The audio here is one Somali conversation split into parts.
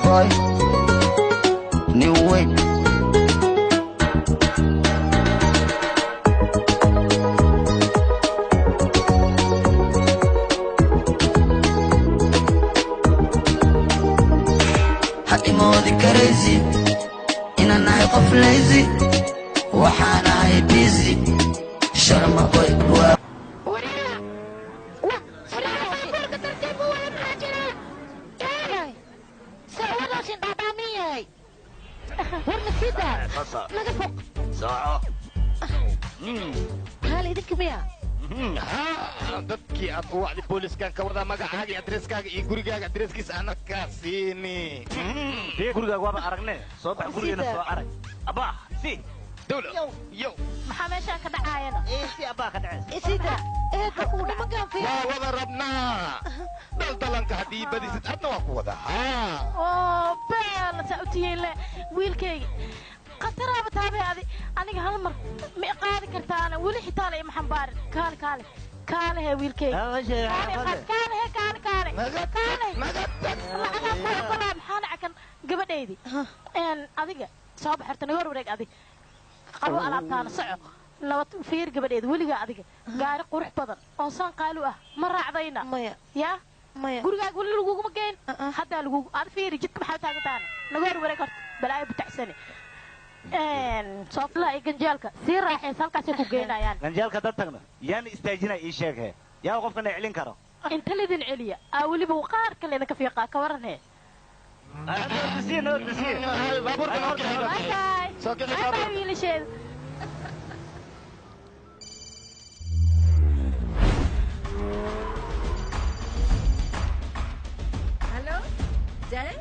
Boy, new way. حقي ماضي كريزي إن أنا يقف ليزي وحانا هاي بيزي شرم بوي laga foq saaco hal idinka miya dadkii aad u wacdi booliskan ka wada magacaaga iyo adreskaaga iyo gurigaaga adreskiisa ana kaa siini gurigaaga waaba aragne soo bax gurigeena soo arag abaa si dawla yo maxaa meeshaan ka dhacaayana si abaa ka dhacay isida eedka ku dhama gaanfiya waa wada rabnaa daldalanka haddii badisid adna waa ku wada oo beela saa u tiyeyle wiilkayga qataraaba taabay aniga hal mar ma qaadi kartaana weli xitaa la ima xambaarin kaale hee wiilkayga kaale maxaa dhacakan gabadhaydii adiga soo baxarta naga hor wareeg adig qabo alaabtaana soco nabad fiir gabadheeda weligaa adiga gaari qurux badan oo saan qaalu ah ma raacdayna yaa gurigaaga weli laguguma geyn haddaa lagugu aad fiiri jidka maxaa taagantaana naga hor wareeg horta balaayo butacsane sooflaha iyo ganjaalka sii raaxaysa halkaasay ku geynayaan ganjaalka dad tagna yaan istaajina ii sheeghe yaa qofkana celin karo inta lidin celiya weliba qaar kale idinka fiiqaa ka waranhe wiilasheeda Hello, Jay?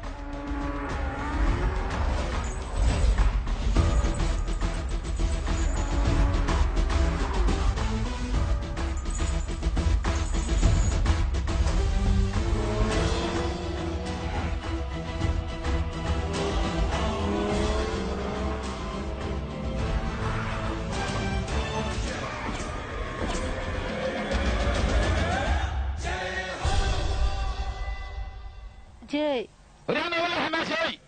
جاي ريانا والله ما شيء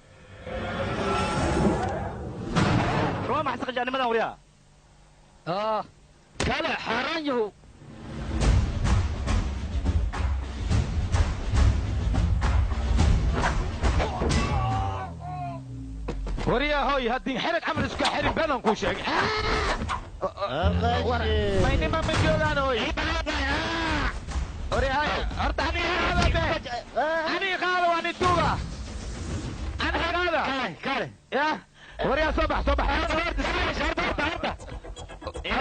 روح ما حسق جاني مدن وريا كلا حران يهو وريا هوي هدي حرق عمل اسكا حرق بينهم كل شيء ما ينما من جولان هوي وريا هاي ارتحني هذا أنا قالوا أنا توبة أنا هذا كاره يا وريا صباح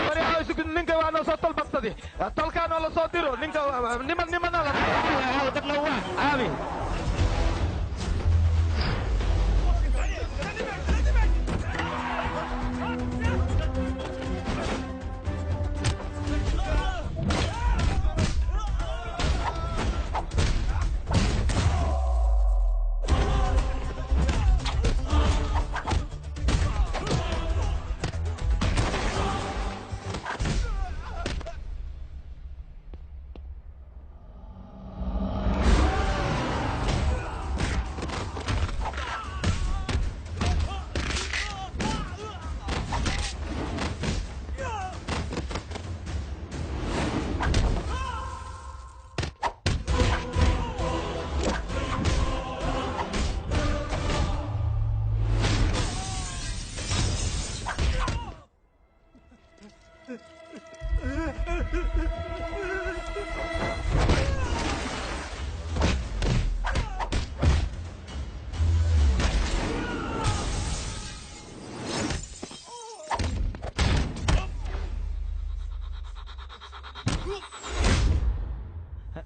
وريا يسوق نينك وأنا صوت البطة الطلقان ولا صوتيرو نينك نمن هذا تقلوا عامي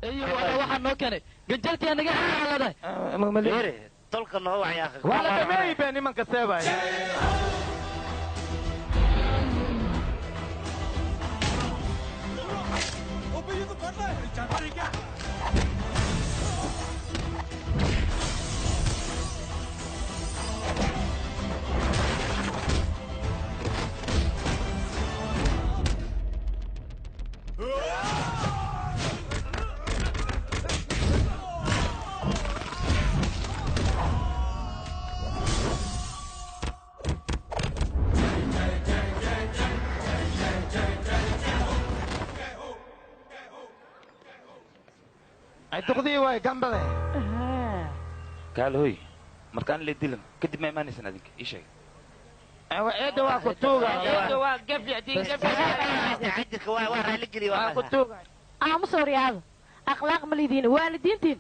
ايوه waxaan noo keenay ganjalkii naga xaladay magmaleere tolka noo wacyaa wala damay been nimanka seebay ay duqdii way gambade kaal hooy markaan la dilan kadib ma imaanaysan adinka ii sheeg eedda waa ku tuuga eedda waa gafi hadii gafi عندك ورا لقلي waa ku tuuga aamus waryaada akhlaaq ma lidiin waalidiintiin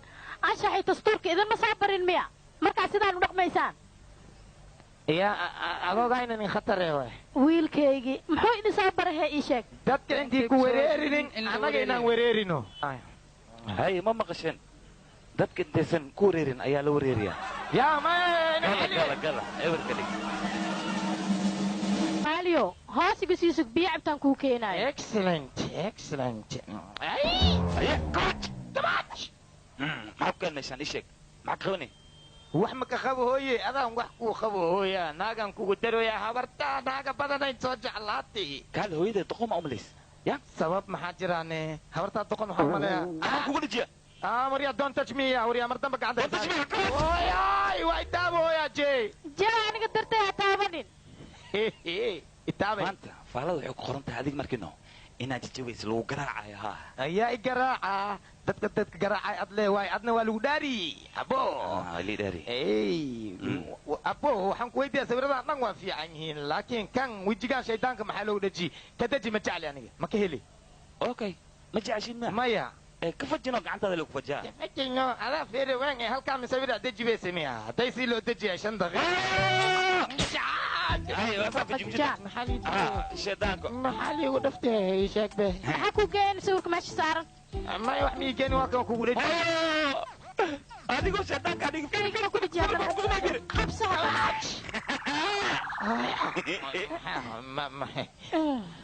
anshaxay dastuurka idinma soo barin miya markaa sidaan u dhaqmaysaan yaa adoogaa inaan khatare way wiilkaygii muxuu idin soo barahe ii sheeg dadka intii ku wereerinin annaga inaan wereerino hay ma maqasheen dadka intaysan ku wareerin ayaa la wareeriyaa yaa ma gala ewerka dhig maaliyo hoosiga siisug biyo cabtaan kuu keenaayo excellent maxaa ku keenaysaan ii sheeg maxaa ka qabanay wax ma ka qabo hooye adaan wax kuu qabo hooya naagan kugu daroya habartaa naaga badanayd soo jeclaatay kaal hooyadeed doqon ma umalays ya sabab maxaa jiraane habartaa doqon waxaa umaleya anaa kugu dhajiya warya don't touch me warya mar damba gacanta hooyay waa itaaba hooya jee jee aniga dartay ha taabanin itaabe maanta faalada waxay ku qoran tahay adig markiino inaad jajabaysa lagu garaacayo haa ayaa i garaaca dadka garaacay adle waay adna waa lagu dhaari abo lidhaari abo waxaan ku weydiiyaa sawiradan dhan waa fiican yihiin laakiin kan wejigaan shaydaanka maxaa loogu dhaji ka daji ma jecli aniga ma ka heli okay ma jeceshin ma maya ka fajino gacantaada lagu fajaa fajino adaa feere waan ee halkaa misawira deji bay sameeya hadday si loo dejiyaa 5 shaydaanka maxaa liigu dhaftay sheegbe maxaa ku geeyeen sawirka meesha saaran maya wax mii keeni waa kan kugu dhaji adigoo shaydaanka adiga aniga ku dhajiya qabso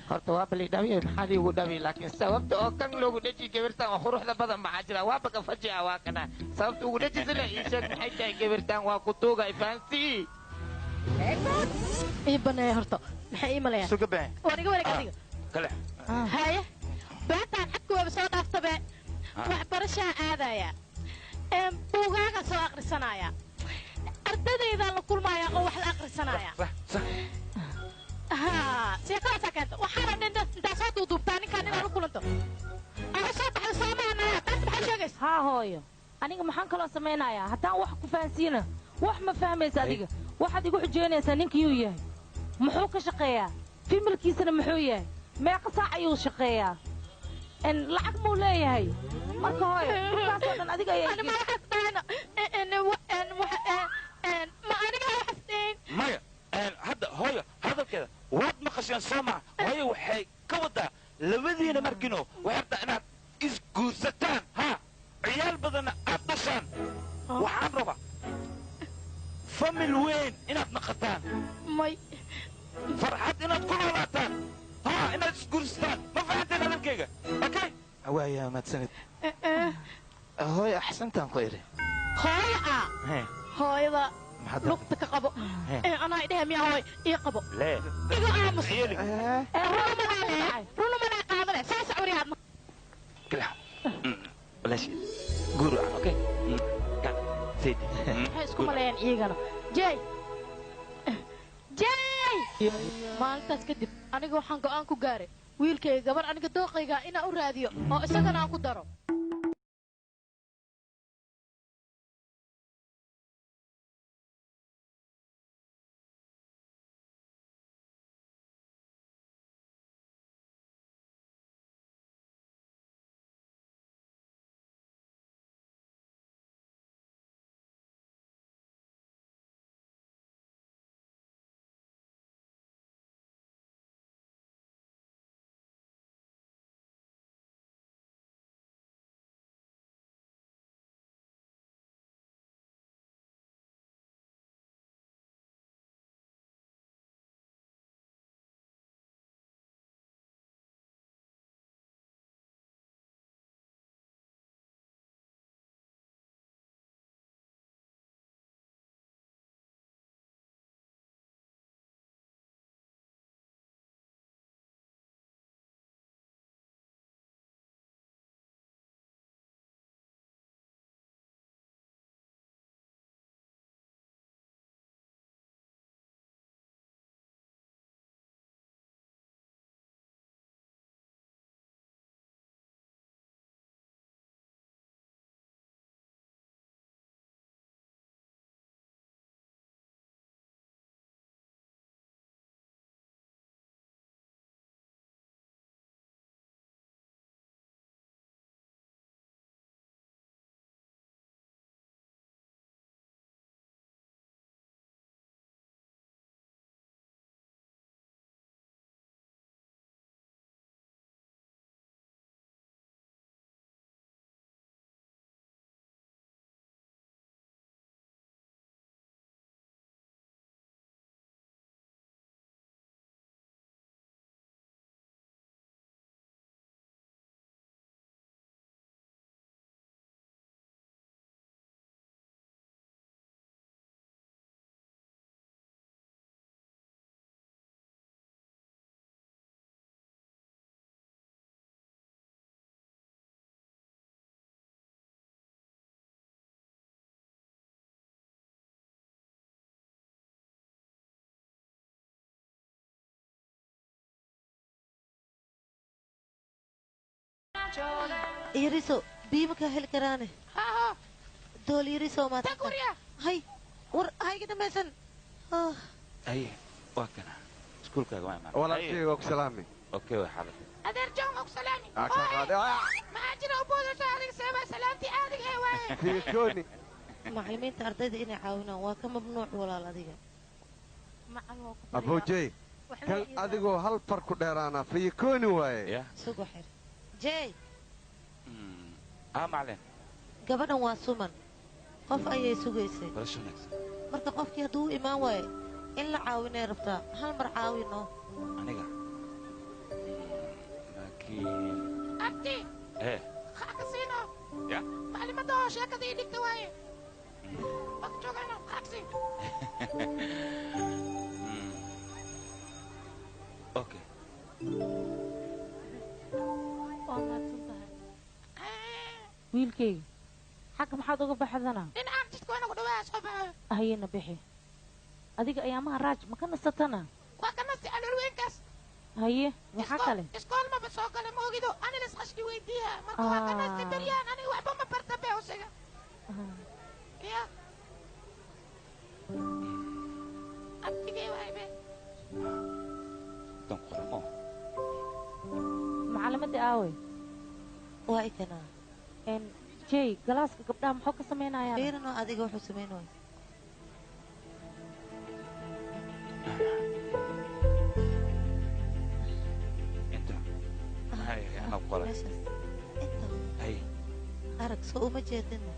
horta waa bali dhawiye maxaa liigu dhawi laakiin sababta oo kan loogu dhaji gabirtaan waa quruxda badan maxaa jira waa baka fajica waa kana sababta ugu dhaji sila ii sheeg maxay tahay gabirtaan waa ku tuuga ifaansii ii baneeya horta maxay ii malayaan suga been waan iga wareeg adiga kale haye beentaan xadka waaba soo dhaaftabe waxbarashaa aadaya buugaaga soo akhrisanaya ardadaydaan la kulmaya oo wax la akhrisanaya sheekadaasaa keenta waxaana dhinta intaa soo duuduubtaa ninkaan inaad la kulanto ama soo baxda soo maanaya taanta maxay sheegaysa haa hooyo aniga maxaan kaloo samaynayaa haddaan wax ku fahansiina wax ma fahmaysa adiga waxaad igu xujeynaysaa ninkiyuu yahay muxuu ka shaqeeyaa fimilkiisana muxuu yahay meeqa saac ayuu shaqeeyaa lacag muu leeyahay marka hooyo dhulkaasoo dhan adiga maya hadda hooyo hadalkeeda waad maqasheen soo maa hooyo waxay ka wadaa labadiina markino waxay rabtaa inaad isguursataan ha ciyaal badanna aad dhashaan waxaan rabaa famil weyn inaad naqataan may farxad inaad ku noolaataan ha inaad isguursataan ma fahanteen hadalkayga okay waaya mahadsanid hooy axsantaan ku idhi hooyada lugta ka qabo anaa idhehe miya hooy ii qabo lee iga aamus runa manaa qaadane saas curiyaadma kala balashi guru aan okay kan saydi maxay isku maleeyaan iyagana jey maalintaas kadib aniga waxaan go'aan ku gaaray wiilkayga gabar aniga dooqayga inaan u raadiyo oo isagana aan ku daro yariso biima kaa heli karaane dool yariso maad hay war hayga dhamaysan aye waa kana iskuulkaaga waa imaan walaalkayga waa ku salaami okay waa xaalad adeer john waa ku salaami maxaa jira u boodasho adiga seebaa salaamtii aadiga ee waaye fiikooni macallimiinta ardayda inay caawinaan waa ka mamnuuc walaal adiga abojey kan adigoo hal far ku dheeraana fiikooni waaye sugo xir jey macalin gabadhan waa suman qof ayay sugaysay barasho wanaagsan marka qofkii hadduu u imaan waayo in la caawinay rabtaa hal mar caawino aniga laakiin abdi qaaka siino ya maclimada oo sheekada ii dhigta waaye waka joogayno qaaqsi okay waa mahadsan tahay wiilkayga xagga maxaad uga baxdana dhinacan jidka waa nagu dhawaa soo baxo hayena bixi adiga ayaamaha raaj ma ka nasatana waa ka nasti caloolweynkaas haye maxaa kale iskool maba soo gala ma ogido anina isqashki weydiiya marka waa ka nasti beryaan aniga waxba ma barta be usiga ya abtigee waaybe dan qoramo macalimadii aawey waa ikanaa jey galaaska gabdhaha muxuu ka samaynayaa fiirinoo adiga wuxuu samaynaya inta maxay anaa qola hay arag soo uma jeedina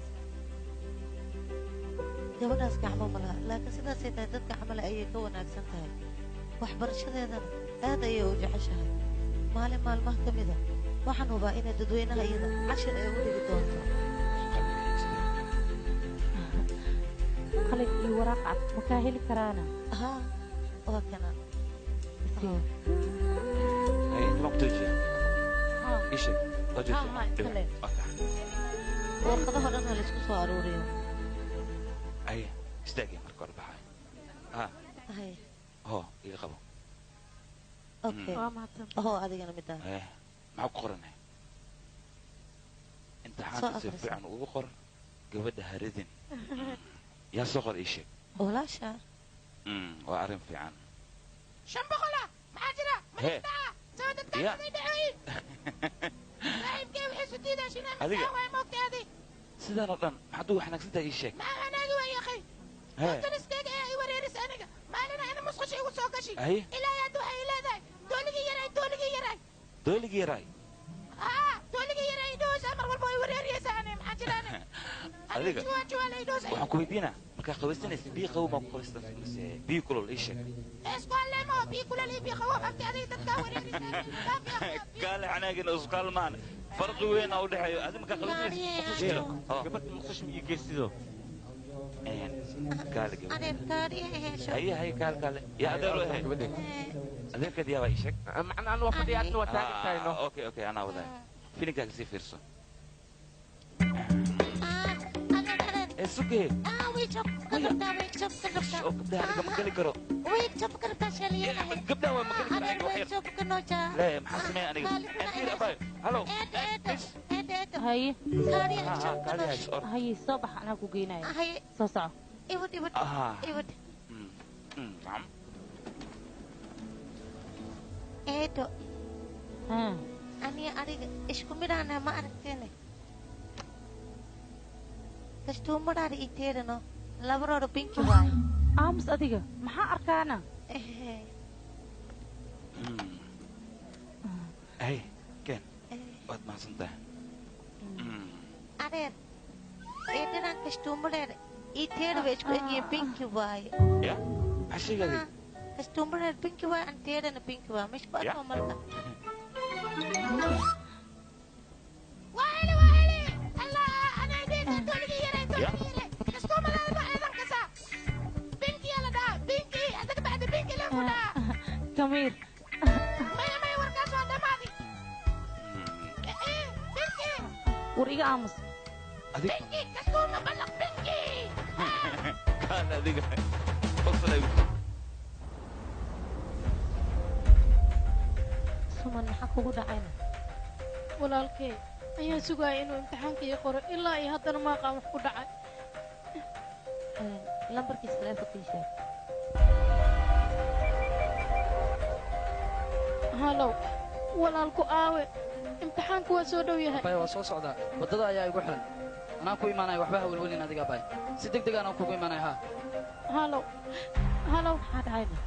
gabadhaas gacmo ma laha laakiin sidaasay tahay dadka camale ayay ka wanaagsan tahay waxbarashadeedana aad ayay u jeceshahay maalin maalmaha ka mida waxaan hubaa inay dadweynaha iyada cashir ay u dhigi doonto qalin iyo waraaq cad ma kaa heli karaana haa waa kana inta maqtuujiya ishe warqadaho dhan ha laysku soo aruuriyo aye istaagya marka hore baxay ho iga qabo okay ho adigana midaan maxaa ku qoranay imtixaanka si fiican ugu qor gabadha haridin yaa soo qor ii sheeg walaasha waa arrin fiican 500 maxaa jira madaftaa soo dadka ay dhaceeyeen saaxiibkay waxay soo diidashinaa maxaa way moogtaadi sidaan oo dhan maxaad ugu xanaagsan tahay ii sheeg maxaa anaaga waa yaqay taliskayga ay wareeris aniga maalina ina musqusha igu soo gashi ilaa yaad waxay leedahay dooligii yaray dooligii yaray dooligii yaray dhoos amar walba way wareeriyaysaa ane maxaa jiraan adiga waxaan ku weydiinaa markaa qabaysanaysa biyo qabow maa ku qabaystaa mise biyo kulol ii sheeg iskuallemo biyo kulol iyo biyo qabow abti adiga dadkaa wareerisa gaale xanaagina iskual maan farqi weyn aa u dhexeeyo adi markaa qabaysanaysa gabadha muqdisho iyo geesido gaale haye gaale yaa adeero ahay adeerkeed yaa baa ii sheeg macnaa anu waa fadhiya adna waa taagan tahayno okay anaa wadaa filinkaaga sii fiirso suge gabdhaha aniga ma geli karo gabdhaha waa ma geli karo maxaa sameeya aniga halo haye haye soo bax anaa ku geynaya soo soco eedo aniga adiga isku midhaana ma aragteene kastuumadhaada ii teedhano labarooda binki waayo aamus adiga maxaa arkaana hey ken waad mahadsantahay adeer eedhanaan kastuumadheeda ii teedha bay isku egyihiin binki waayo ya maxaa sheegaaday kastuumadheeda binki waayo aan teedhana binki waayo mishku adoo marka كمير وريقة عمس بنكي كسومة بلغ بنكي كان هذيك فصل أيوة سوما نحكو قد عينا walaalkay ayaan sugaya inuu imtixaanka ii qoro ilaa iyo haddana maaqaan wax ku dhacay lambarkiisa taleefonkiisa halow walaalku aawe imtixaanku waa soo dhow yahay bay waa soo socdaa waddada ayaa igu xiran anaan ku imaanaya waxba ha welwelin adiga bay si degdeg anaan kugu imaanaya haa halow maxaa dhahayna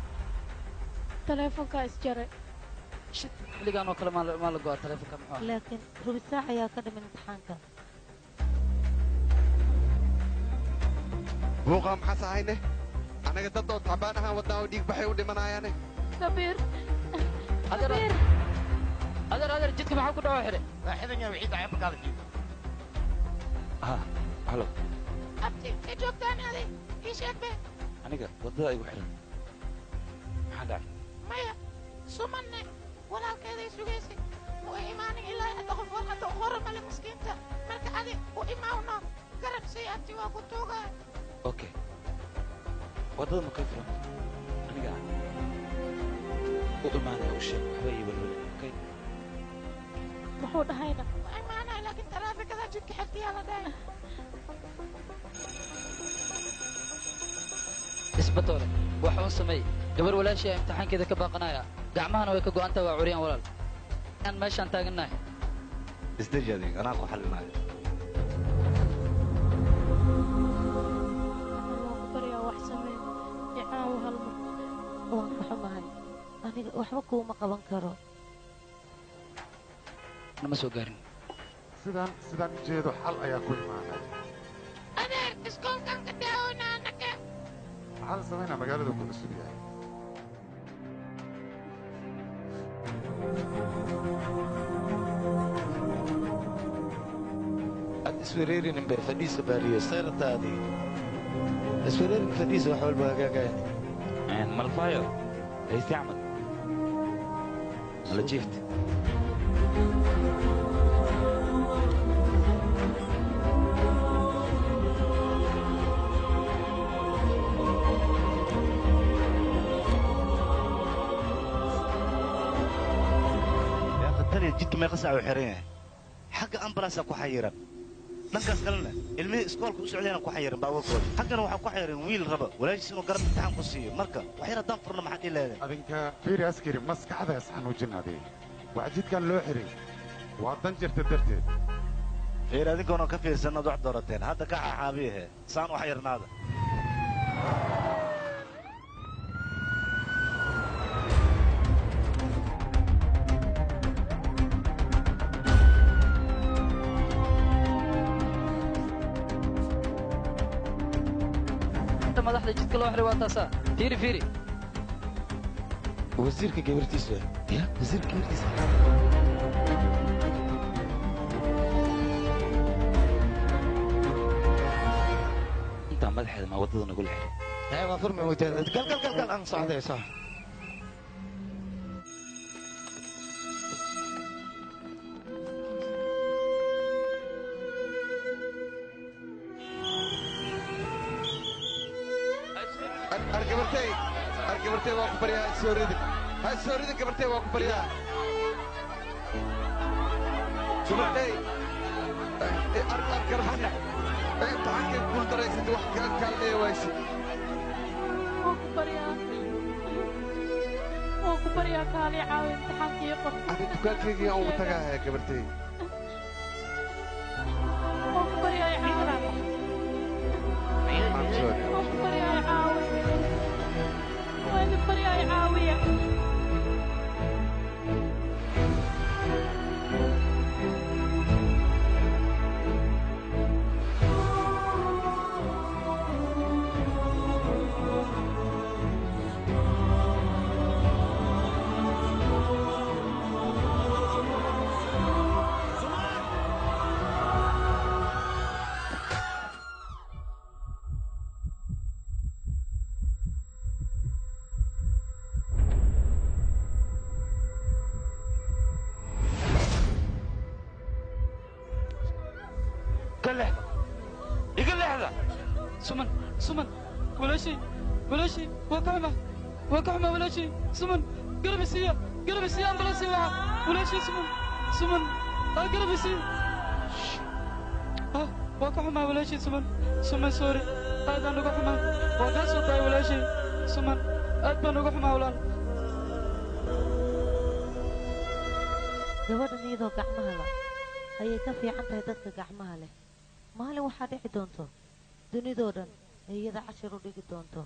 taleefonkaa isjaray xilligaan oo kale maa la go'a taleefonka muxuu ah laakiin rubi saac ayaa ka dhiman imtixaanka buuqaa maxaas ahayne annaga dad oo tacbaan ahaan wadnaa oo dhiig baxay u dhimanayaane kabiir adeer jidka maxaa ku dhawo xidhe waa xidanya wixii dhacay markaada jiido halo abti ka joogtaan aday ii sheeg be aniga waddada igu xiran maxaa dhacay maya sumanne walaalkeeday sugaysay u imaanin ilaa hadda qof warqadda u qoran male miskiinta marka adi u imaawno garab say abti waa ku tuugaa okay waddada ma kay furan aniga u imaanaya u sheeg waxba ii welweli okay muxuu dhahayna waa imaanaya laakiin taraafikada jidka xirtiyaa la dhahay isbatoole wax uun sameey gabar walaashii a imtixaankeeda ka baaqanaya gacmahana way ka go'antaha waa curyaan walaal aan meeshaan taagannahay isdeji adig anaa ku xallinayo baryaa wax samee icaawo hal mar waan ka xumahay aniga waxba kuuma qaban karo nama soo gaarin sidaan u jeedo xal ayaa ku imaanaya adeer iskoolkan ka daawoynaa annaga maxaa la samaynaa magaalada ku cusub yahay ad iswereerinin be fadhiisa baariyo sayrataadii iswereerin fadhiisa wax walba hagaagaya malfaayo haysti camal mala jiifti jidka meeqa saac uu xiran yahay xagga ambalaasaa ku xayiran dhankaas kalena ilmihii iskoolka u socdayna ku xayiran baabuurkooda xaggana waxaa ku xayiran wiil raba walaashiis inuu garab imtixaan ku siiyo marka wax yar haddaan furna maxaad ii leedahay adinka fiiri askari maskaxda isxanuujinadii wax jidkan loo xiray waa dan jirta darteed fiir adinkoona ka fiirsannaad wax doorateen hadda ka xaaxaabiyahe saan u xayirnaada madaxda jidka loo xiray waa taasaa fiiri wasiirka gabartiisa ya wasiirka gabartiisa intaa madaxeeda maa waddada nagula xiray waa furmi weytaan gal aan socday soc gabartay waa ku baryaa ha soo ridin gabartay waa ku baryaa gabartay garxana imtixaankay guul daraysad wax kaalmeeya wayse waan ku baryaa kaali caawi imtixaankii qor ani dukaankaygii aan ugu tagaaya gabartay waan ku baryaa caawi waan ku baryaa caawi وين الطريقة يا عاوية suman walaashii waa ka xuma walaashii suman garabisiiya ambalasi waa walaashii suman قربسي وكحما ولا شيء سمن سوري هذا نقحما وقاسو طاي ولا شيء سمن أدبا نقحما ولا gabadhan iyadoo gacmaha la ayay ka fiican tahay dadka gacmaha leh maalin waxaa dhici doonto dunidoo dhan ay iyada cashir u dhigi doonto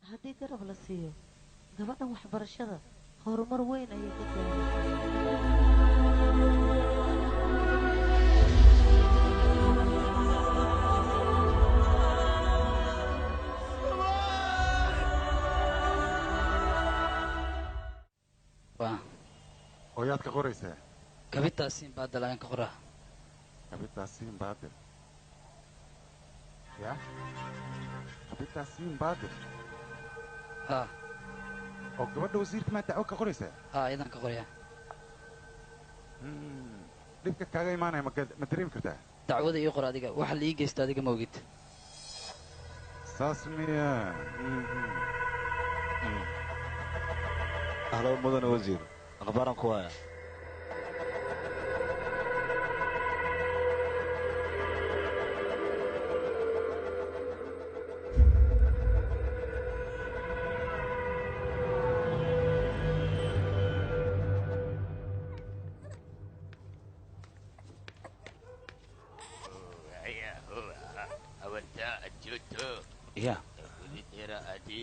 haddii garab la siiyo gabadhan waxbarashada horumar weyn ayay ka gaaraysaa hooyaad ka qoraysaa kabitaasiin baadal ayaan ka qoraa kabitaasiin baadil ya kabitaasiin baadil haa oo gabadha wasiirka maa dacwo ka qoraysaa haa ayadaan ka qorayaa dhibka kaaga imaanaya ma dareemi kartaa dacwada ii qor adiga waxa la ii geysta adiga ma ogid saas miya ahlo mudane wasiir akhbaaran ku haya يا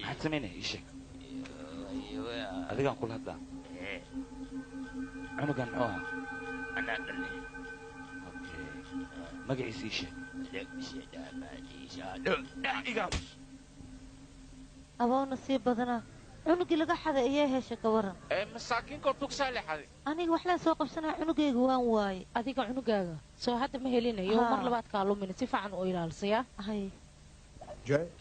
maxaad samaynaya ii sheeg adigaan kula hadlaa cunugan muxuu ahaa magaciisa ii sheeg aboona sii badanaa cunugii laga xaday ayaa hesha ka waran masaakiinko dugsaa le xaday aniga waxlaan soo qabsanaa cunugayga waan waaye adiga cunugaaga soo hadda ma helinayo mar labaad kaa lumina si fiican u ilaalsayaa hay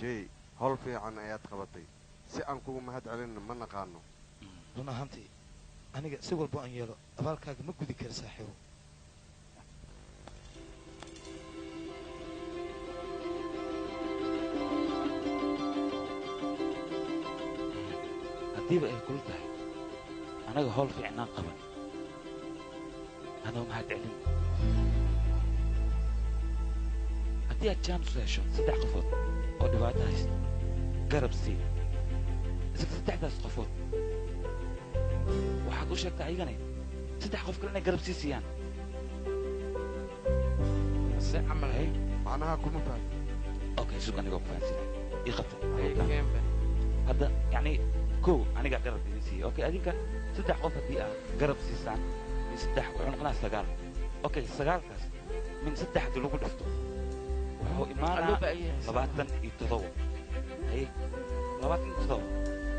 jay howl fiican ayaad qabatay si aan kugu mahad celinna ma naqaano run ahaantii aniga si walba aan yeelo abaalkaaga ma gudi kara saaxiibo haddiiba ay kula tahay anaga howl fiicnaan qaban anoo mahad celin haddii aad jaan usu hesho 3 qofood oo dhibaato haysta garab sii isla 3daas qofood waxaad u sheegtaa ayagana 3 qof kale inay garab sii siiyaan se camal hay macnaha kuma faham okay sug anigoo ku fahansinay ii qabta hadda yacni kow anigaa garab idin siiya okay adinka 3 qof haddii aad garab siisaan min 3 wuxuu noqonaa 9 okay 9kaas min 3 haddii lagu dhifto wuxuu imaanaa 27 haye 27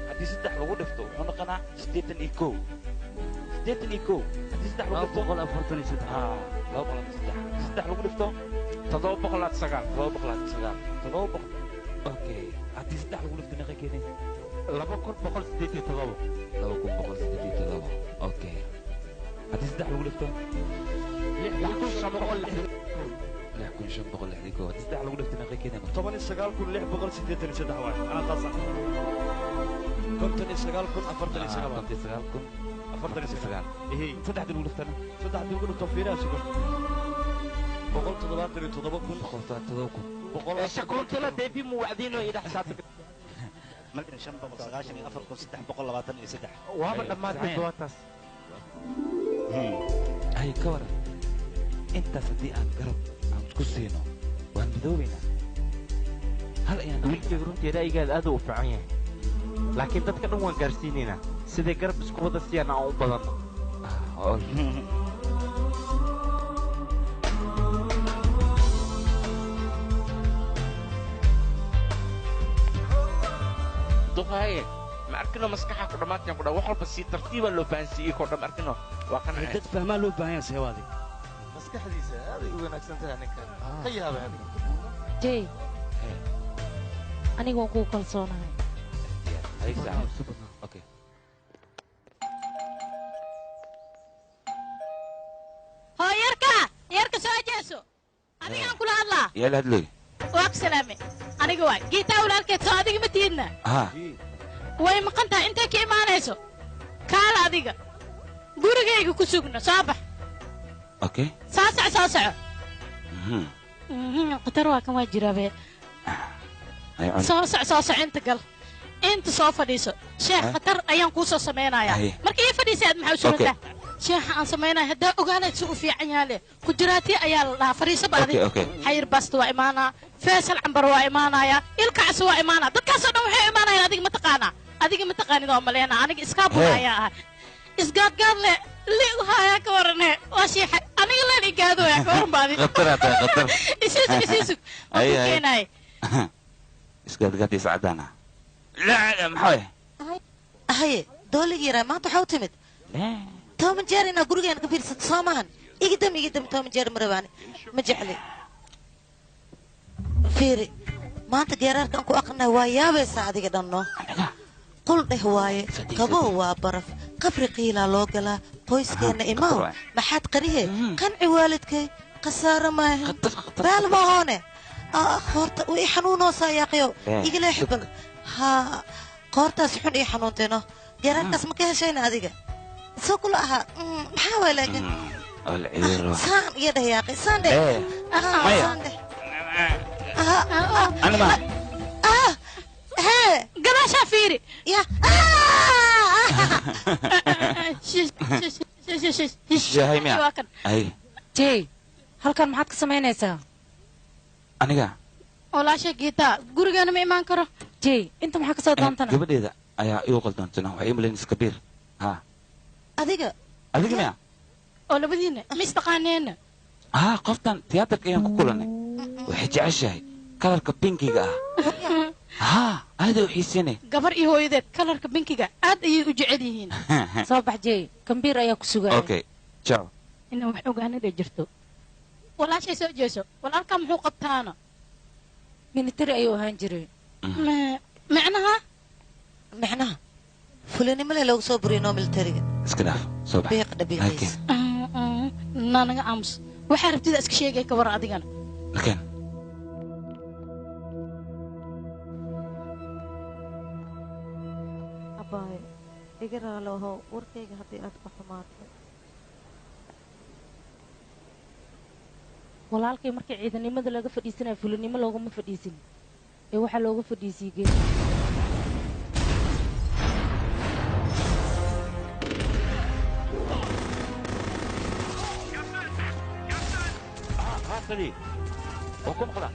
haddii 3 lagu dhifto wuxuu noqonaa 81 haddii 3 lagu dhifto 243 haa 243 3 lagu dhifto 709 okay haddii 3 lagu dhifto meeqa keenay 2187 okay haddii 3 lagu dhifto 6560 haddii 3 lagu dhifto meeqa keenay 19683 waay ana taasa 59449 saddexda lagu dhiftana saddexda lagu dhifto fiiraha sugan 177 shakuuntala deebi muwacdiinoo idha xisaabta malin 594,323 waaba dhammaatay doontaas hay ka waran intaas haddii aan garab aan isku siino waan midoobaynaa hal ayaan wiilkayga runtii ra'yigaada aad u fiican yahay laakiin dadka dhan waan gaarsiinaynaa siday garab isku wada siiyaan aan u badanno duqaaye ma arkino maskaxa ku dhammaadkan ku dhaa wax walba si tartiiba loo fahansiiyey koo dham arkino waa kan dad fahmaa loo baahan yahay seewaadi maskaxdiisa aaday u wanaagsan tahay ninkan ka yaabay aniga jay aniga waan kugu kalsoonahay okay hoo yarka soo jeeso adigaan kula hadlaa yaa la hadlay waa ku salaame aniga waay giitaa walaalkeed soo adiga ma tiidna ها way maqan tahay intay ka imaanayso kaala adiga gurigayga ku sugno soo bax okay soo soco qatar waa kan waa jiraabe soo soco inta gal inta soo fadhiiso sheekh qatar ayaan kuu soo samaynayaa markii fadhiisay aad maxaa u sugantaa sheekha aan samaynayo haddaa ogaanay si u fiican yaale ku jiraati ayaa la dhahaa fadhiiso baadi xayir basta waa imaanaa faysal cambar waa imaanaya ilkacsi waa imaanaa dadkaasoo dhan waxay imaanayaan adiga ma taqaanid oo maleena aniga iskaabula ayaa ahay isgaadgaad le liigu haayaa ka warane waa sheexa aniga leen igaadooya ka waran baadi qatar isiisug waa ku keenaye isgaadgaadii sacadaana لا محوي هاي دولي يرى ما انت حوتمت لا توم جاري انا قرقي انا كبير ست صامان يقدم توم جاري مرباني مجعلي فيري ما انت قرار كانكو اقنا ويا بس عادي قدنو قل ده هواي كبو هو برف قبر قيلا لوقلا قويس كينا امام ما حد قريه كان عوالدك قصارة ما بال ما هونه خورت وي حنونو سايقيو يقلا يحبك ها قورتاس حن اي حنونتينو جيرانكاس ما كهشين اديغا سو كل اها محاول لكن العير سان يده يا اخي سان ده سان ده انا ما ها قبل شافيري يا هاي ميا هاي جي halkan maxaad ka samaynaysaa aniga walaasha geeta gurigeena ma imaan karo jey inta maxaa ka soo doontana gabadheeda ayaa igu qaldoontana waxay imalaynaysa kabiir ha adiga miya oo labadiina ma istaqaaneena ha qoftan tiyaatarka ayaan ku kulanay waxay jeceshahay kalarka binkiga ah ha aada u xiisinay gabar iyo hooyadeed kalarka binkiga aad ayay u jecel yihiin soo bax jey kambiir ayaa ku sugaya okay ciao inaa wax ogaanada jirto walaashay soo jeeso walaalkaa muxuu qabtaana military ayuu ahaan jiray macnaha fulinimo le loogu soo buriyo noo militariga iska dhaaf soo bax biiq dhabiiqays naanaga aamus waxaa rabtida iska sheegay ka war adigana lakin abaayo iga raaloho warkayga haddii aad ku xumaato walaalkay markii ciidanimada laga fadhiisanaya fulinimo looguma fadhiisin ee waxaa looga fadhiisiyey geed هاكذي وكم خلا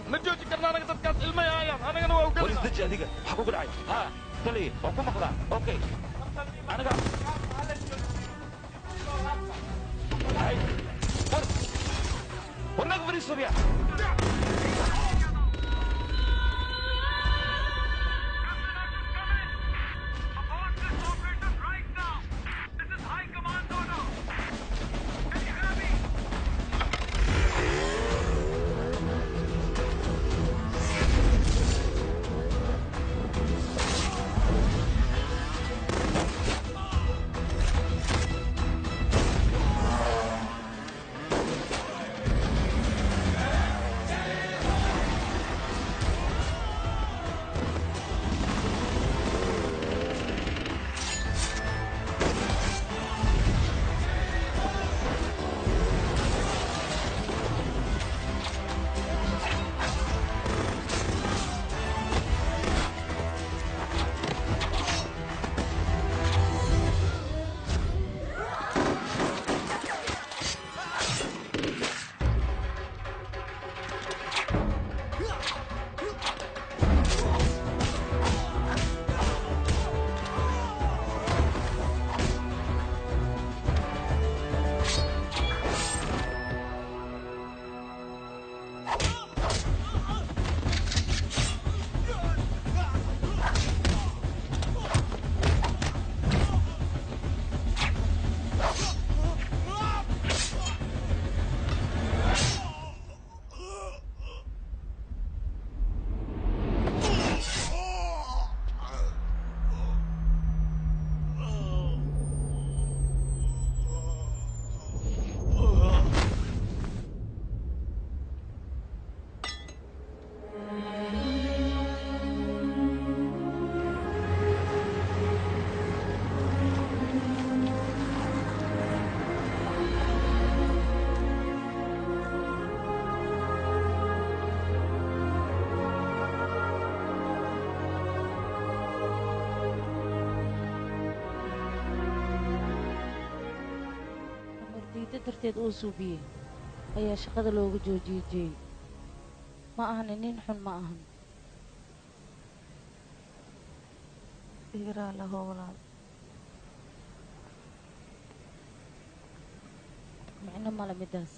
ما جوجي كرنا انا قدرت كاس الماء يا انا انا وقف وليس دجي هذيك حقوق العين ها تلي وكم خلا اوكي انا قاعد هاي ورناك بري سوريا darteed uu suubiyey ayaa shaqada looga joojiyey jeey ma ahani nin xun ma ahan igiraa laho walaal micno male midaas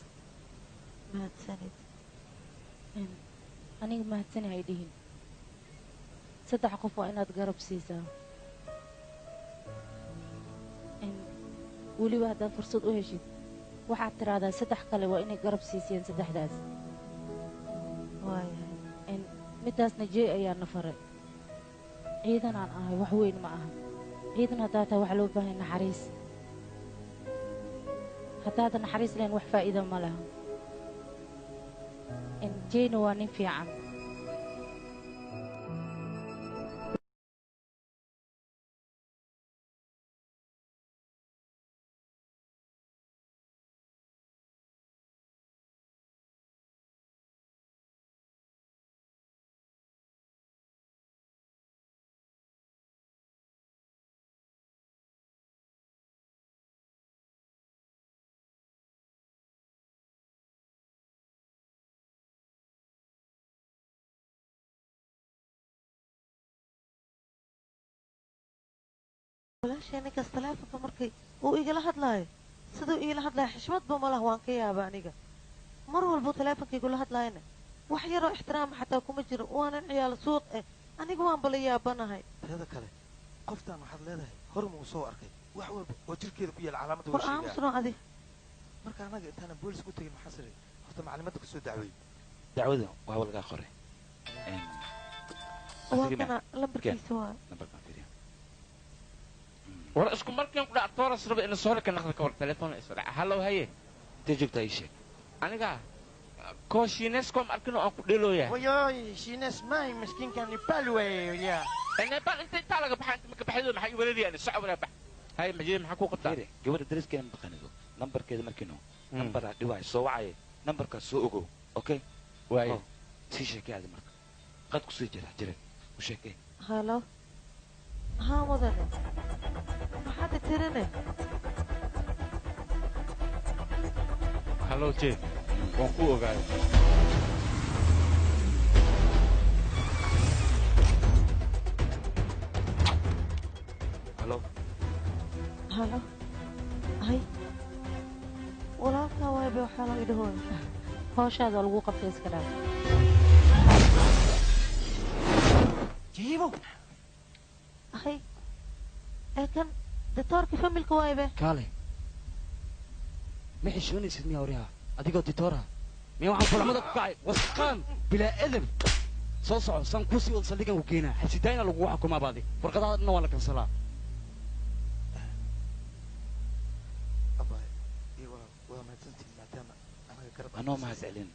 mahadsanid aniga mahadsani hay dhihin 3 qof waa inaad garab siisaa weliba haddaad fursad u heshid waxaad tiraahdaa 3 kale waa inay garab siisiyeen 3daas waayahay midaasna jeey ayaa na faray ciidanaan ahay wax weyn ma aha ciidan haddaa tahay waxaa loo baahay naxariis haddaadan naxariis lahayn wax faa'iida ma laha jeeyna waa nin fiican walaashee ninkaas taleefonka markay uu igala hadlaayo siduu igala hadlaayo xishmadba ma lah waan ka yaaba aniga mar walbuu taleefonka igula hadlaayana wax yaroo ixtiraama xataa kuma jiro waanan ciyaal suuq eh aniga waan bala yaabanahay teeda kale qoftaan waxaad leedahay hor muu soo arkay wax walba oo jirkeeda ku yaala calaamadda war aamusno adi marka anaga intaanan boolis ku tegin maxaa siray horta maclimadda ka soo dacweey dacwada waaba lagaa qoray waa kana lambarkiisa waa war isku markiin ku dhac tooras raba in soo ka naqda ka war telefoon isoo dhac hallow haye intee joogtaa ii sheeg aniga koo shiineeskom arkino aan ku dhelooya wayoy shiines may miskiinkan nepal weeyo ya nepal inta intaa laga baxaa inta maka baxaydo maxay weerarayaan socod wala bax haye majee maxaa ku qabtaa gabadha dariskeena maqanido nambarkeeda markiino nambaraa dhiwaay soo wacaye nambarkaas soo ogow okay waaye sii sheekay adi marka qad ku sii jira jiran u sheekay halo haa mudane maxaad tirine hallow jee waan ku ogaaday halo halo hay walaalkaa waayba waxaa loo idhahooda hawshaada lagu qabtay iska dhaaf jiibo hay ee kan ditoorkii familka waaybe kaale ma xishoonaysid miyaa waryaha adigoo ditoora miyaa waxaan furmada ku kacay wasqaan bilaa edab soo soco san kusii wada saldhigan ku keenaa xabsidaayna lagugu xukumaa baadi warqadaha dhanna waa la kansalaa waa mahadsantihin maadaama anaga garab anoo mahad celin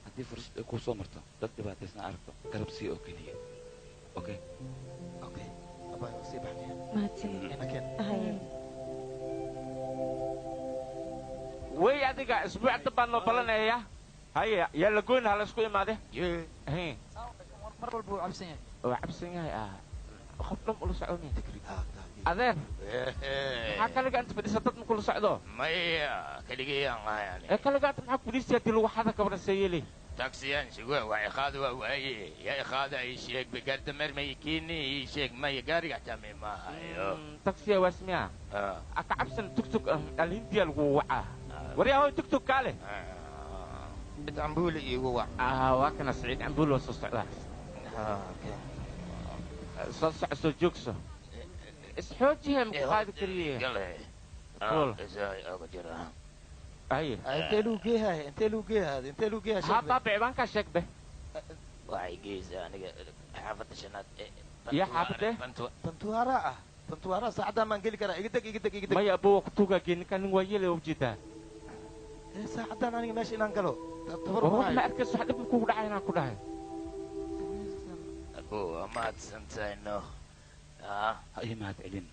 haddii fursad ay kuu soo marto dad dhibaataysna aragto garab sii oo keliya okay okay abay waa sii baxnaya mahadsanid way adiga isbuucda baan noo balanaya haye yaa la goyn ha la isku imaade mar walba wuu cabsan yahay waa cabsan yahay qof dhan ula socdo adeer maxaa kaliga inta fadhisa dad ma kula socdo maya kaligayaan ahay ee kaliga inta maxaa fadhiisiya dii lagu xada gabadha seeyeli taksiyaan sugo waa iqaada waa waaye yaa iqaada ay sheeg begarda mer may kiini sheeg may gaariga tami maayo taksiya waasmiya aka cabsan tugtug alintiya lagu waca waryaa hoy tugtug kaale cambuuli iigu wac waa kana saciid cambuuli waa soo socdaa soo soco soo joogso isxoojihe maku qaadi kariye aye intee luu geeyahay intee luu geeyahay intee luu geeyahay haa baabe cibaankaa sheeg be waxay geysaa aniga xaafadda shanaad iyo xaafadee bantuwaara ah bantuwaara saacaddaa maan geli karaa iga deg iga deg iga deg maya abbo waa kutuugaa geeninka nin waa yeelay ujeedaa saacaddaan aniga meesha inaan galo wax ma arkayso wax dhib kugu dhacay inaan ku dhahay abo waa mahadsantahay no ha ii mahad celin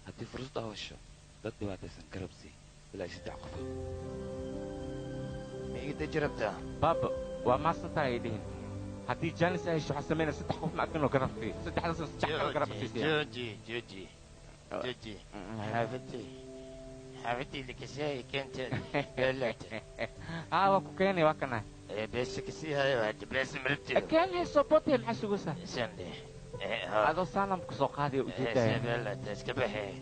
haddii fursad aa hesho dad dhibaataysan garab sii ilaa 3 qof ma iga deji rabtaa baaba waa maasantaa ay dhihin haddii jaanis ay hesho waxaa sameynaya 3 qof ma arkinoo garab sii 3daasna 3 kale garab siisiya jooji xaafadii حبيبتي لك شيء كنت قلت waa ku keenay waa kana بس كسي هاي واحد بس مرتي keenay sobote maxaa sugusa سندي adoo saanam ku soo qaaday ujeedaya لا تسكبحي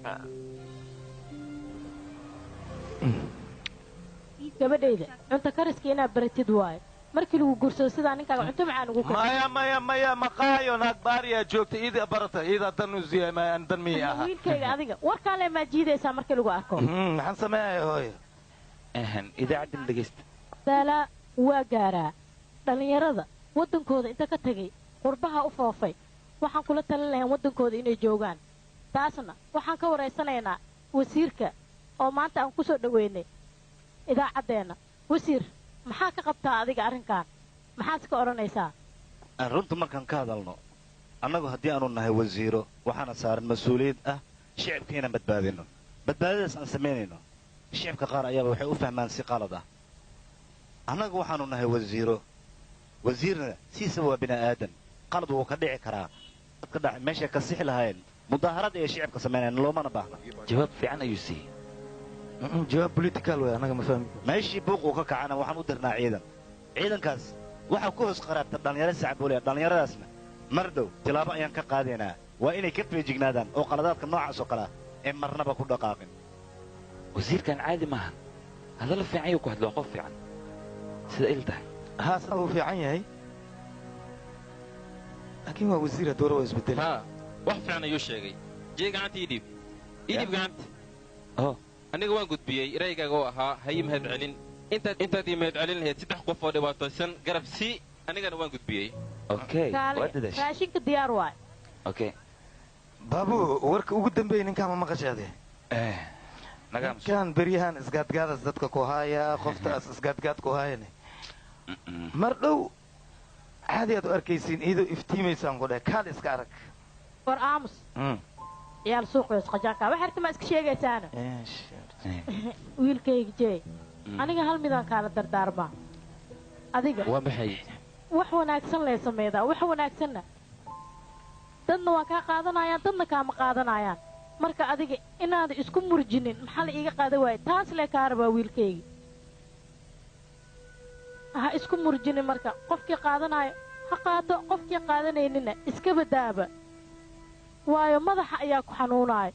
gabadhayda cunto kariska inaad baratid waayo markii lagu guursado sidaa ninkaaga cunto macaan ugu maya maqaayo naag baariyaa joogta iida barata iida dan u ziyaamaan dan mii aha wiilkayga adiga warkaan le maa jiidaysaa markii lagu arko maxaan sameeyay hooyo idaacaddan dhegaysta daala waa gaaraa dhallinyarada waddankooda inta ka tegay qurbaha u foofay waxaan kula talin lahayn waddankooda inay joogaan taasna waxaan ka waraysanaynaa wasiirka oo maanta aan ku soo dhoweynay idaacaddeenna wasiir maxaa ka qabtaa adiga arrinkan maxaad ka odhanaysaa runta markaan ka hadalno annagu haddii aanu nahay wasiiro waxaana saaran mas-uuliyad ah shicibka inaan badbaadino badbaadadaas aan samaynayno shicibka qaar ayaaba waxay u fahmaan si qalad ah annagu waxaanu nahay wasiiro wasiirna siisaba waa bini aadan qalad wuu ka dhici karaa dadka dhac meeshay ka sixi lahayn mudaaharad ay shicibka samaynayn loomana baahna jawaab fiican ayuu siiyey jawaab political way anaga ma fahmi meeshii buuquu ka kacana waxaan u dirnaa ciidankaas waxaa ku hoos qaraabta dhallinyaro sacbooliya dhallinyaradaasna mar dhow tilaabo ayaan ka qaadaynaa waa inay ka feejignaadaan oo qaladaadka noocaas oo kale ah ee marnaba ku dhaqaaqin wasiirkan caadi maaha hadalla fiican ayuu ku hadloo qof fiican sida il tahay haasna wuu fiican yahay laakiin waa wasiir doora waa isbedeli wax fiican ayuu sheegay jee gacanta idhiib gacanta aniga waan gudbiyey raygaaga oo ahaa hayi mahad celin intaad ii mahad celin lahayd 3 qof oo dhibaataysan garab sii anigana waan gudbiyey raashinka diyaar waay baabu warka ugu dambeeyey ninkaan ma maqashaade ninkaan beryahan isgaadgaadas dadka ku haaya qoftaas isgaadgaad ku haayane mar dhow caadi aad u arkaysiin iyadoo iftiimaysaan ku dheh kaal iska arag war aamus ciyaal suuqees qajaanka wax artama iska sheegaysaana wiilkayga jee aniga hal midaan kaala dardaarmaa adiga waa maxay wax wanaagsan lee sameedaa wax wanaagsanna dadna waa kaa qaadanayaan dadna kaama qaadanayaan marka adiga inaada isku murjinin maxaa la iiga qaadan waaye taas lee kaa rabaa wiilkayga ha isku murjinin marka qofkii qaadanaayo ha qaato qofkii qaadanaynina iska badaaba waayo madaxa ayaa ku xanuunaayo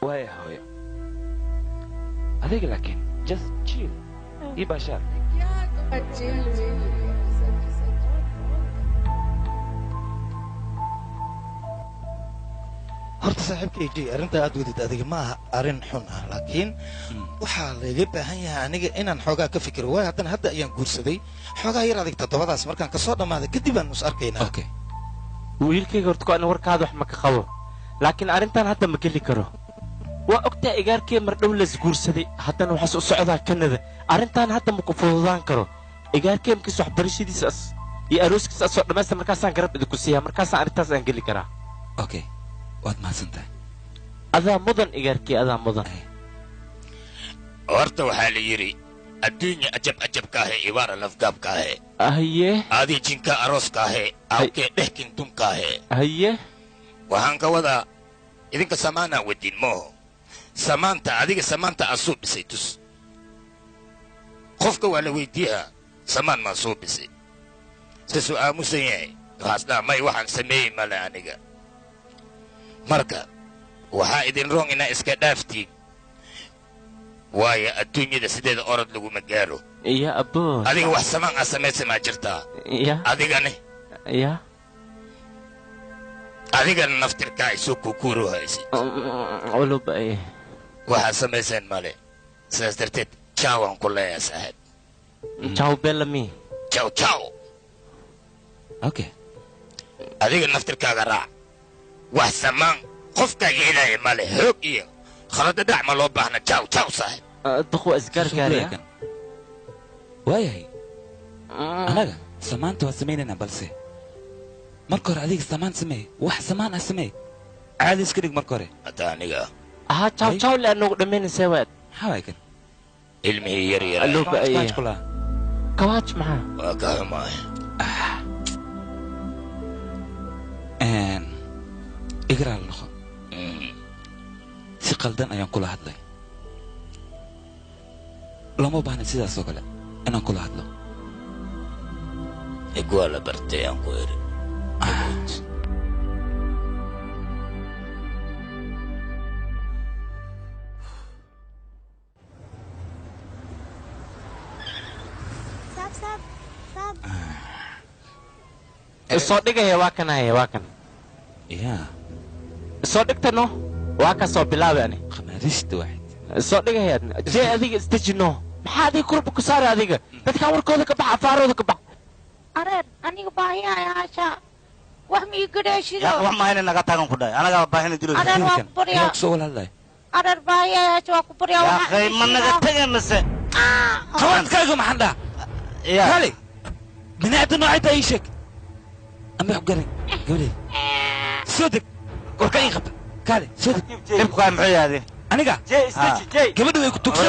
waaya hooyo adiga laakiin just chill ii baashaar horta saaxiibka ej arrintaa aad wadid adiga ma aha arrin xun ah laakiin waxaa layga baahan yahay aniga inaan xoogaa ka fikiro waayo haddana hadda ayaan guursaday xoogaa yar adig toddobadaas markaan kasoo dhammaaday kadib aan is arkaynaa wiilkayga horta ko-ana warkaada wax ma ka qabo laakiin arrintan hadda ma geli karo waa ogtaa igaarkee mar dhow las guursaday haddana waxaas u socdaa kanada arrintan hadda ma ku fududaan karo igaarkee markiis waxbarashadiisaas iyo arooskiisa asoo dhammaysta markaasaan garab idinku siiyaa markaasaan arrintaas aan geli karaa waad mahadsantahay adaa mudan igaarkee adaa mudan horta waxaa la yidhi adduunya ajabkaahe ibaara lafgaabkaahe haye adii jinka arooskaahe awkee dhehkintumkaahe haye waxaan ka wadaa idinka samaanaa wadin mooho samaanta adiga samaanta aa soo dhisay tus qofka waa la weyddiiyaa samaan maa soo dhisay sasuu aamusan yahay haasdhaa may waxaan sameeyey male aniga marka waxaa idin roong inaa iska dhaaftiin waayo adduunyada sideeda orod laguma gaaro ya aboon adiga wax samaan aa samaysa maa jirtaa ya adigane ya adigana naftirkaa isoo kukuuro haysid culubay waxaad samayseen male sidaas darteed jaawaan ku leeyaa saaxiib jaw bellamy jaw adiga naftirkaaga raac wax samaan qofkaaga ilaaya male hoog iyo khaladadhac ma loo baahna jaw saaxiib duqwa isgaargaaraya waayahay anaga samaanta waa samaynaynaa balse marka hore adiga samaan sameey wax samaan ah sameey caadi iska dhig marka hore hadda aniga aha jaw le anugu dhammaynaysaa waad maxaa waay kan ilmihii yar kawaaj maxaa waa ka xumaay igraa la noqo qaldan ayaan kula hadlay lama baahna sidaas oo kale inaan kula hadlo igwaa la bartay aan ku eri soo dhigaya waa kan haya waa kan yaa soo dhigtano waa ka soo bilaabi ani khamaarista waxayd soo dhigaya jee adiga isdejino maxaa adiga kurba ku saara adiga dadkaa warkooda ka bax afaarooda ka bax areer aniga baahiyayaasha wax mii gadheeshido wax mahayna naga tagan ku dhahay anagaa baahina dilo areer waa ku baryaa soo walaalay areer baahiyayaasha waa ku baryaa yaa akhay ma naga tagan mise qawadkaaga maxaan dhaa kale binaacda noocayta ii sheeg ama wax garan gabadhay soo deg warka ii qabta kale soo deg dhibku kaa muxuu yahay aniga gabadha way ku tugsan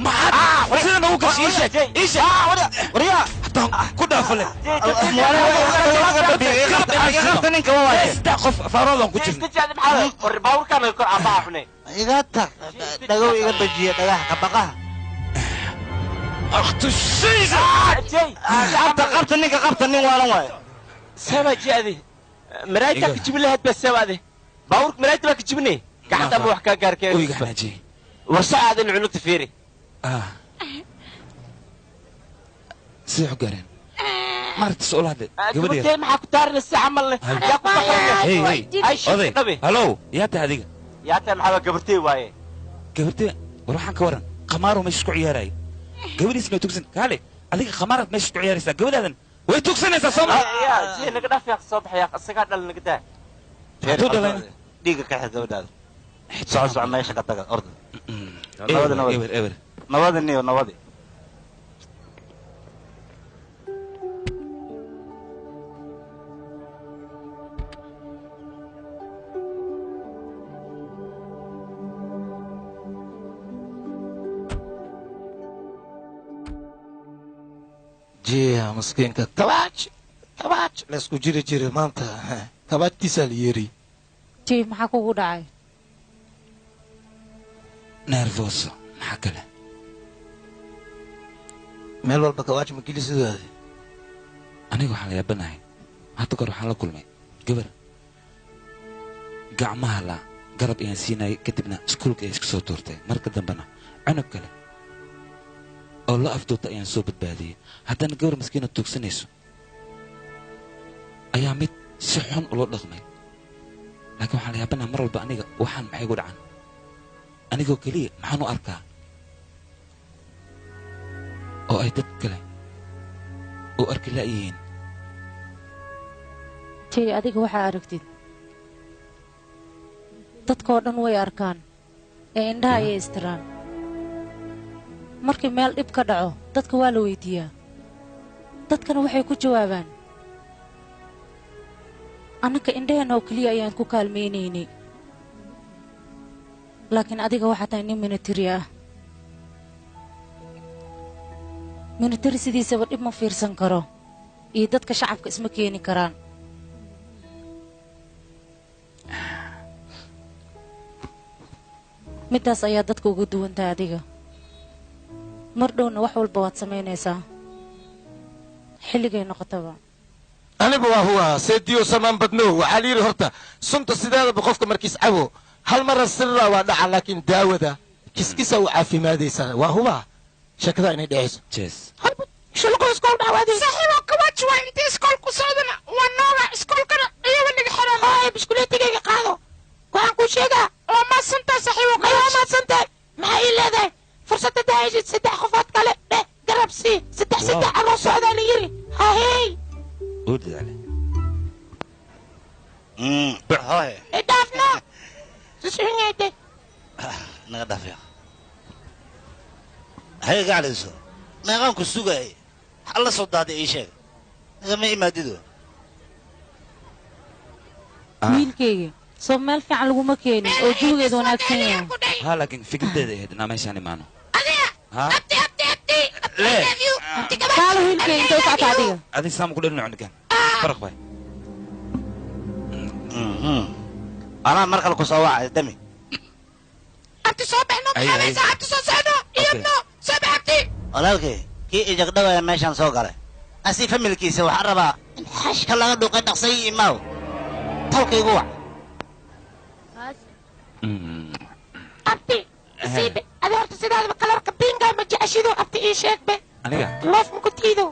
maxaad sida nagu gashay ii sheeg waryaa hataan ku dhaafale ninka waa waaye saddex qof faaroodan ku jirna baaburkaan kor aabbaha xune iga tag dhagow iga bajiya dhagaha kabaqaha akhtushaysa qabta ninka qabta nin waalan waaye سما جادي مرايتك تجيب لها بسوا هذه باورك مرايتك ما تجيبني قاعد ابو حكا قاركين ويغناجي وساعد العنق تفيري سيحو قارين مارت سؤال هذا قبل دي ما حكتارن الساعه مالنا ياكو هي هي هلو يا هذيك يا تا ما قبرتي واي قبرتي وروحان كورن قمارو مش كو عياراي قبري اسمه تكسن قالي هذيك قمارات مش كو عياريسا قبل هذا way tugsanaysaa soo maa yaa jee naga dhaaf yaa soo baxaya asaga dhal naga daa tuu dhalayna dhiiga ka xid gabadhaada soco meesha ka taga orda nabada niyo nabadi jiya maskiinka kabaaj laysku jiri jiray maanta kabaajtiisaa la yeeri jii maxaa kugu dhacay nervoso maxaa kale meel walba kabaaj ma geli sidaadi aniga waxaan la yaabanahay hadda kor waxaan la kulmay gabar gacmaha la garab ayaan siinayay kadibna iskuulka ay iska soo tuurtay marka dambena cunug kale oo la afduubta ayaan soo badbaadiyey haddana gabar maskiina tuugsanayso ayaa mid si xun ula dhaqmay laakiin waxaan la yaabanaha mar walba aniga waxaan maxay gu dhacan anigoo keliya maxaan u arkaa oo ay dad kale u arki la'yihiin jay adiga waxaa aragtid dadkoo dhan way arkaan ee indhaha ayay istiraan markii meel dhib ka dhaco dadka waa la weydiiyaa dadkana waxay ku jawaabaan annaka indhaheenna oo keliya ayaan ku kaalmaynaynay laakiin adiga waxaa tahay nin minatari ah minatari sidiisaba dhib ma fiirsan karo iyo dadka shacabka isma keeni karaan middaas ayaa dadka uga duwantahay adiga mar dhowna wax walba waad samaynaysaa xilligay noqotaba anigu waa huwa seediyo samaan badnow waxaa layidhi horta sunta sideedaba qofka markiis cabo hal mara sirra waa dhaca laakiin daawada kiskisa u caafimaadaysaa waa huba sheekada inay dhacayso shulqo iskool dhawaadi saxiibo kawaji waa inta iskool ku socdana waa nooga iskoolkana iyaga naga xiran hooye biskuleetigayga qaado waxaan kuu sheegaa waa maadsantaa saxiibo kale waa maadsantahay maxaa ii leedahay fursadda daayashid saddex qofood kale dheh garab sii saddex anoo socdaa la yiri hahey idhaafna sisunyayde naga dhaafya hay gaclayso meeqaan ku sugay halla soo daaday ii sheeg nagama imaadido wiilkayga soo meel fiican laguma keenin oo jawigeeda wanaagsan yahay ها لكن فكرتي هي انا ماشي انا معنا ها kaalo wiilkayga inta u socota adiga هذه سام كل انه عندك فرق باي anaa mar kale ku soo wacay dami abti soo baxno maxaanaysa abti soo socno iyadno soo bax abti walaalkay kii ijagdhawaya meeshaan soo galay asi familkiisa waxaa rabaa in xashka laga dhuuqay dhaqsay imaaw tawkaygu wac abti isiibe adi horta sidaadaba kalarka binga ma jeceshido abti ii sheegbe aniga loof maku tiido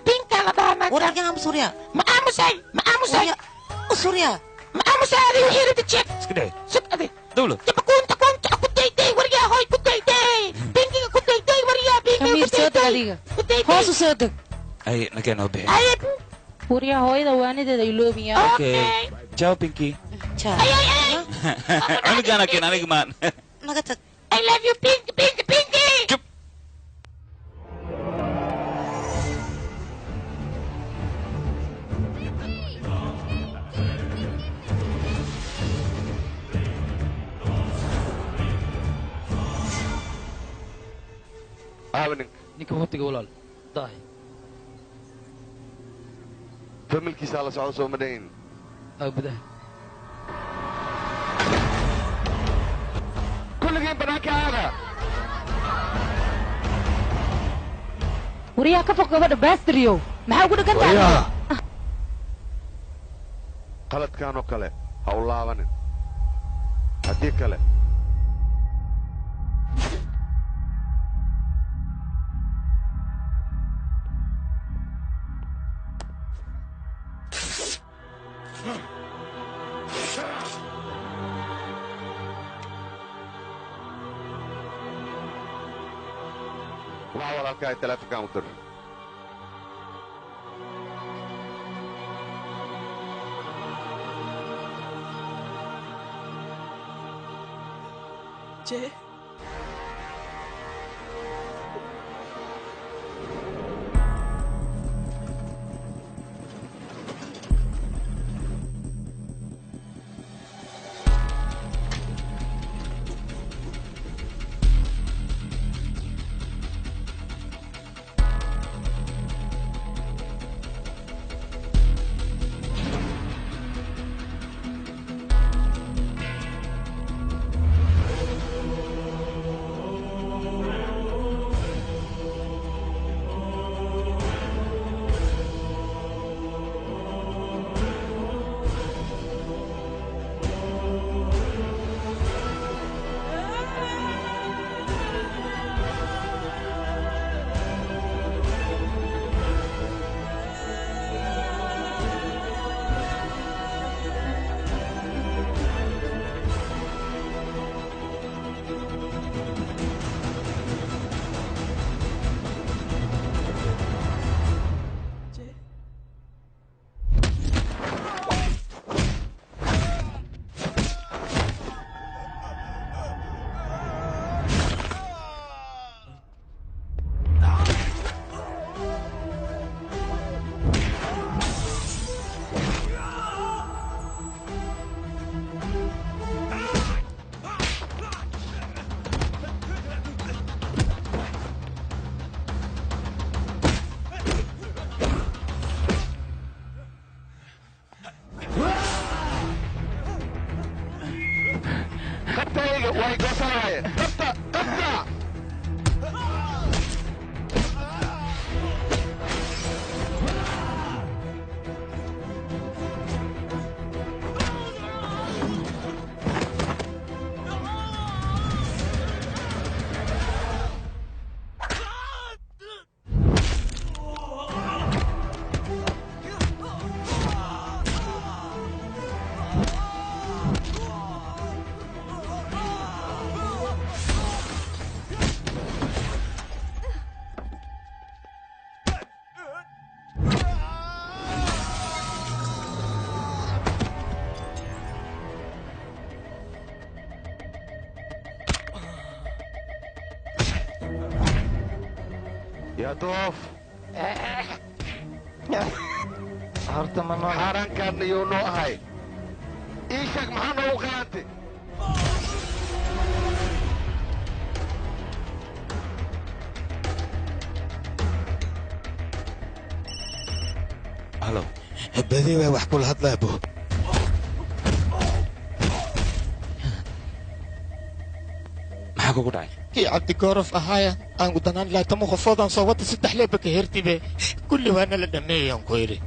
binka la dhahaa wararkan aamus surya ma aamusay surya ma aamusay adi wixii rida jeeg iska dhahay sug adi dawla jaba kunta ku dayday waryaa hoy ku dayday binkiga ku dayday waryaa binkiga amiir soo deg adiga hoos u soo deg ay nakeen oo bixi waryaa hooyada waanideeda ay loobiyaa okay ciao pinky cunugaana keen aniga maan naga tag I love you pinky pinky pinky ninka waqtiga walaal daahi familkiisa la socdo soo ma dhayn gudaha kulligiin banaanka aada waryaa ka fog gabadha baastiryow maxaa ugu dhagan tahay qaladkan oo kale ha u laabanin haddii kale waa walaalkaa teleefonkan u dir Jay. way goosanaayeen qabta qabta يا دوف horta ma nool xaaraankan iyo noo ahay ii sheeg maxaa noogu khiyaantay halo badii baa wax kula hadlaa bo maxaa kugu dhacay kii cabdigoorof ahaaya aan gudanaan lahay tamo qofoodaan soo wata 3 leeba ka hertibe kulli waana la dhameeyaan ku yidhi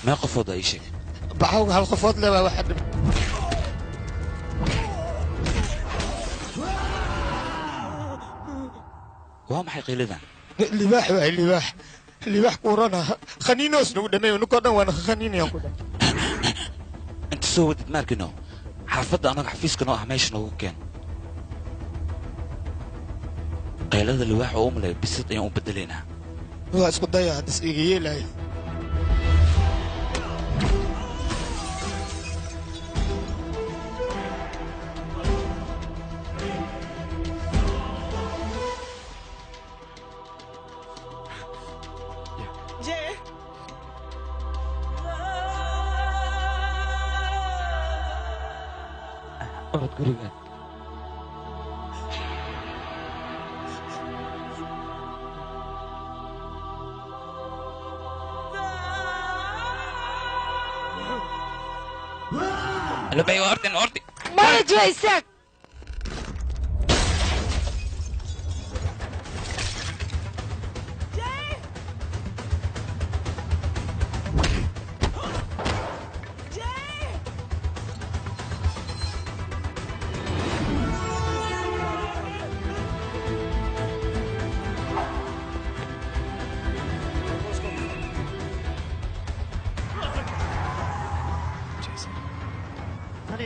mee qofood aa ii sheeg baxawga hal qofood leebaa waxa dhib waa maxay qiilidan libaax waay libaax kuurana khaniinoos nagu dhameeyo ninkoo dhan waana khaniinayaan ku dhan inta soo wadid maarkino xaafadda annaga xafiiska noo ah meesha noogu keen qaylada libaax oo u malaya bisad ayaan u bedelaynaa waa isku daya haddis iga yeelaayo orod guriga lubay ordan ordi maya jaysak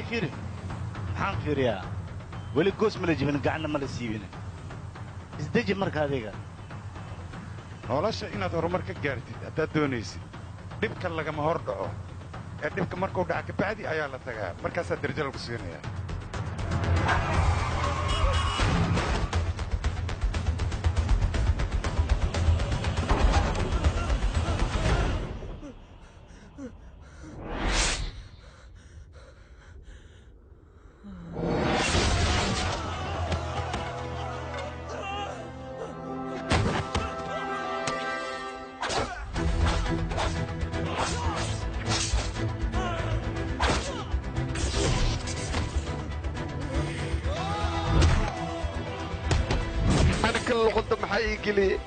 فيري maxaan fiiriyaa weli goos ma la jibin gacanna ma la siibin isdeji marka adiga nolosha inaad horumar ka gaartid haddaad doonaysid dhibka lagama hor dhaco ee dhibka markuu dhaca kabacdi ayaa la tagaa markaasaa darajo lagu siinayaa luqunta maxaa ii geliyey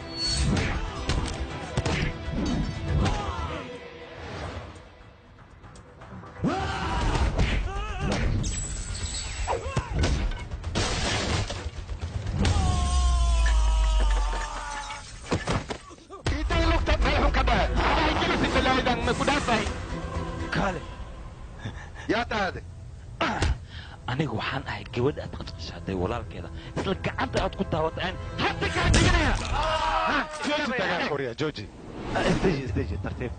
yaa tahade aniga waxaan ahay gabadh aad qadqashaaday walaalkeeda isla gacanta aad ku taawatay hadda kaa dhiganaya jooji isdeji tartiib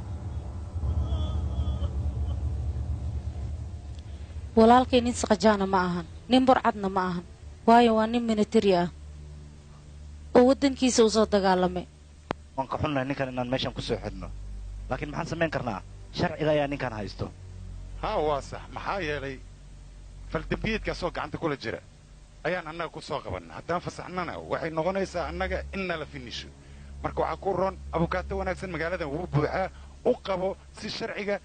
walaalkay nin saqajaana ma ahan nin burcadna ma ahan waayo waa nin militari ah oo waddankiisa u soo dagaalamay waan ka xunnahay ninkan inaan meeshan ku soo xidhno laakiin maxaan samayn karnaa sharciga ayaa ninkan haysto haa waa sax maxaa yeelay faldambiyeedkaasoo gacanta kula jira ayaan annaga ku soo qabanna haddaan fasaxnana waxay noqonaysaa annaga in nala finisho marka waxaa ku roon abukaato wanaagsan magaaladan wuu buuxaa u qabo si sharciga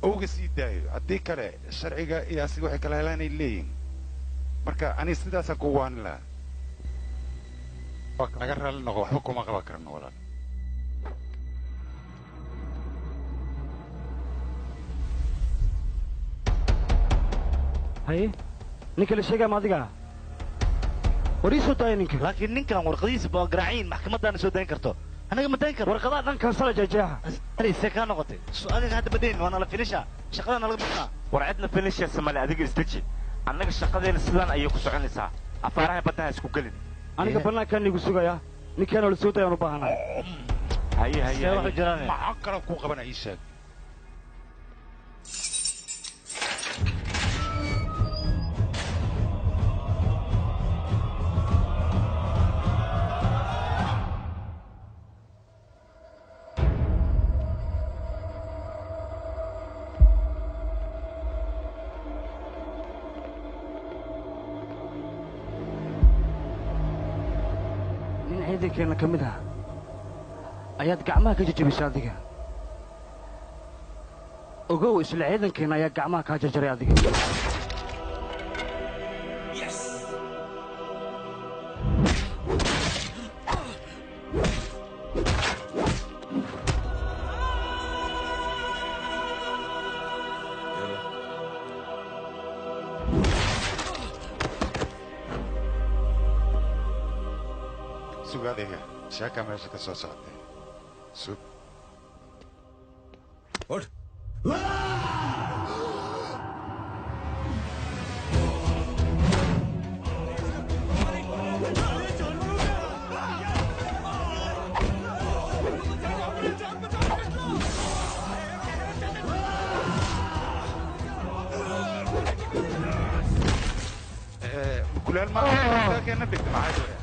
uga sii daayo haddii kale sharciga iyo asiga waxay kala helaanay leeyihin marka ani sidaasaan ku waanin lahaa waa naga raalli noqo waxba kuma qaban karno walaal haye ninka la sheegaya ma adiga war ii soo daaya ninka laakiin ninkan warqadihiisa baa garaaciin maxkamadaana soo dayn karto anaga ma dayn karno warqadaha dhankan sala jeejeexa see kaa noqotay su-aaliga hadda badayn waa nala finisha shaqadana laga bixnaa war cidna finisheesa male adiga isdeji annaga shaqadeena sidaan ayay ku soconaysaa afaaraha badnaha isku gelin aniga bannaankaan igu sugaya ninkaana la soo dayaan u baahanahay maxaa kaloo kuu qabana ii sheeg ciidankeena ka mid ah ayaad gacmaha ka jajabisay adiga ogow isla ciidankeena ayaa gacmaha kaa jarjaray adiga sugaadayga sheeka meesha ka soo socotay sug kuleel ma keena dhigta maxaa jira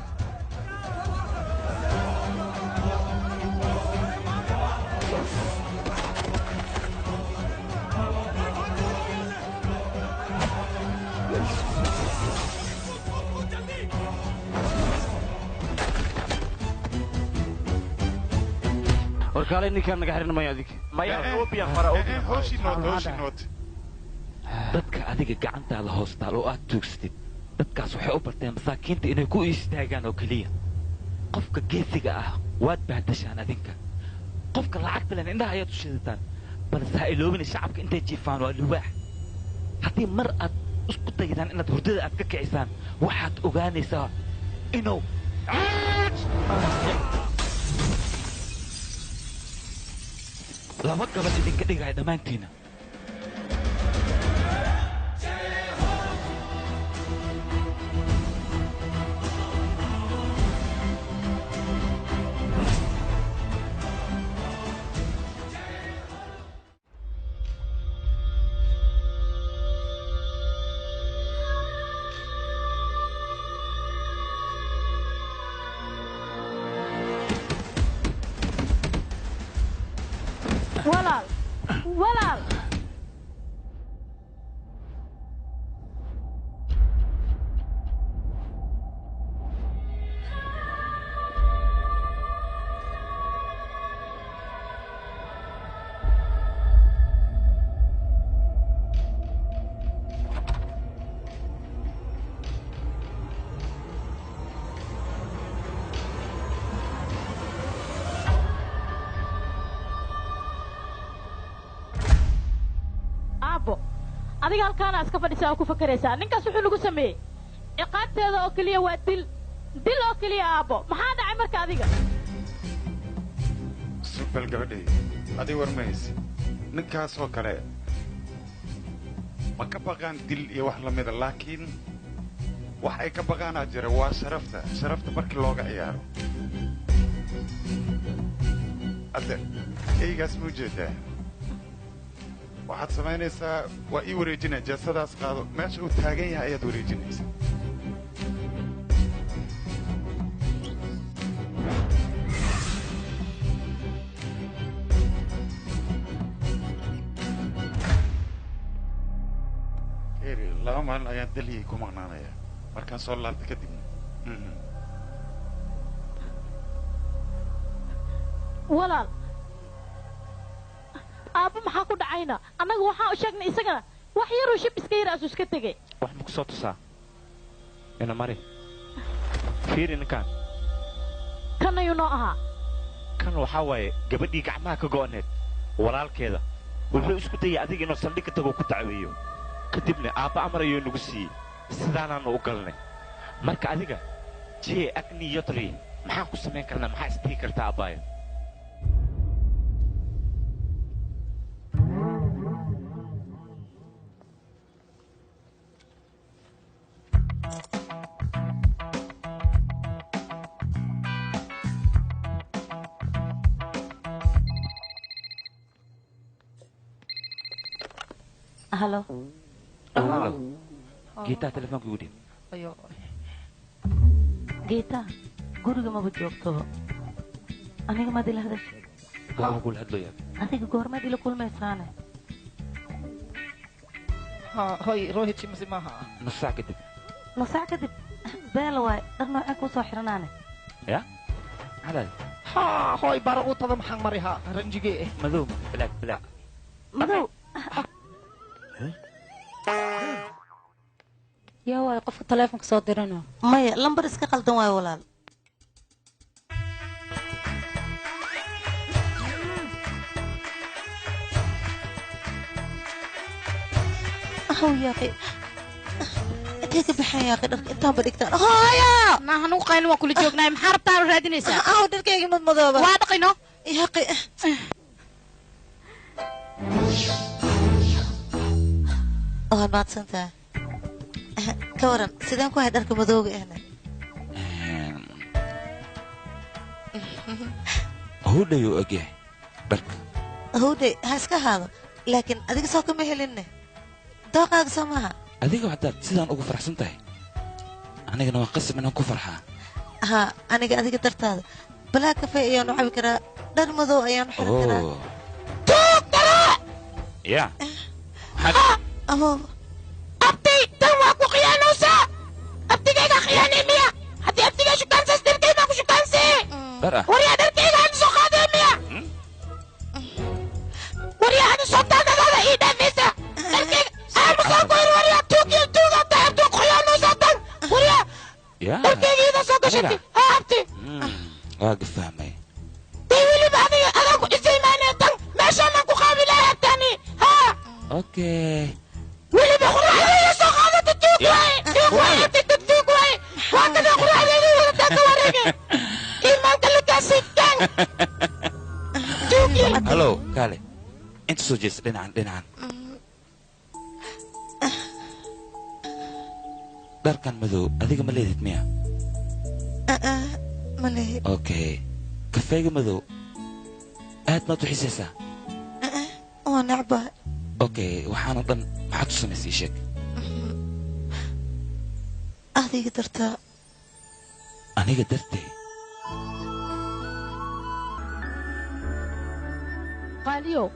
warkaalay ninkaan naga xirin maya adig dadka adiga gacantaada hoostaal oo aad tuugsatid dadkaas waxay u barteen masaakiinta inay ku istaagaan oo keliya qofka geesiga ah waad bahdashaan adinka qofka lacagta len indhaha ayaad u shidataan balse ha iloobina shacabka intay jiifaan waa lubaax haddii mar aad isku daydaan inaad hurdada aad ka kicisaan waxaad ogaanaysaa inuu laba gabadh idinka dhigaya dhammaantiina walaal adiga halkaana iska fadhisaa oo ku fakaraysaa ninkaas wuxuu nagu sameeyey ciqaabteeda oo keliya waa dil oo keliya aabbo maxaa dhacay marka adiga sugbal gabadhay adig warmaysi ninkaasoo kale ma ka baqaan dil iyo wax la mida laakiin wax ay ka baqaanaa jira waa sharafta markii looga ciyaaro hadde eygaas ma ujeedaa waxaad samaynaysaa waa ii wareejinaya jeesadaas qaado meesha uu taagan yahay ayaad wareejinaysaa eri 2 maalin ayaan dalyay ku maqnaanayaa markaan soo laabta kadibna walaal aabba maxaa ku dhacayna annaga waxaan u sheegnay isagana wax yaruu shib iska yar asu iska tegey wax ma ku soo tusaa ina mari fiiri ninkaan kan ayuu noo ahaa kan waxaa waaye gabadhii gacmaha ka go'aneed walaalkeeda wuxuu isku dayay adiga inuu saldhig ka tago ku dacweeyo kadibna aabba amar ayuu nagu siiyey sidaanaannu u galnay marka adiga jee agni yodri maxaan ku samayn karnaa maxaa isdhihi kartaa abbaayo halo geetaa telefoonka igu dhiib geeta guriga maba joogtoba aniga maad ila hadashay waa kula hadlaya adiga goormaad ila kulmaysaane hoy rohit shimsi maaha nus saac kadib beela waay dhar noocee kuu soo xiranaane ya maxaad ha hoy bara uu tada maxaan marihaa ranjigee madow bilaag madow yaa waay qofka taleefonka soo dirana maya lambar iska qaldan waayo walaal aw yaaqi intee ka baxeen yaaqi dharka intaanba dhigtaan hooya maahan u qaylin waa kula joognaay maxaa rabtaa raadinaysaa aw dharkayga madmadooba waa dhaqayno yaaqi waad mahadsantahay ka waran sideen ku hay dharka madooga ahna hudhayu ogyahay dharka howdhay ha iska haado laakiin adiga soo kama helinne dooqaaga soo maaha adiga haddaad sidaan ugu faraxsan tahay anigana waan qasab inaan ku farxaa ها أنا قاعد أقدر هذا بلا كفاية أيام نحب كرا در مذو أيام نحب كرا توك ترى يا أهو أبتي تروك وخيانوسا أبتي كيكا خياني ميا حتى أبتي كيكا شو كانسا ستير كيكا شو كانسا وريا در كيكا عندي سو خادم ميا وريا عندي سو تانا هذا إيدا ميسا در كيكا أنا سو كوير وريا توكي توكا تايب توك خيانوسا تن وريا يا در كيكا إيدا سو كشتي ها أبتي واقف فهمي تيويلي بعدي أنا كو إزاي ماني تن ماشا مانكو خابلا تاني ها اوكي واللي بيخرج علي سو خاطر تتوك واي توك واي تتوك واي وانت بيخرج علي ولا تاكوريك إيمان قالك أسيتان توكي هلو كالي انت سوجيس دينان داركان مدو أديك مليدت ميا مليد اوكي كفاية مدو هات ما تحسسها وانا عبا اوكي وحانا ضن ما حد سمسي شك هذه قدرتها أنا قدرتي qaaliyow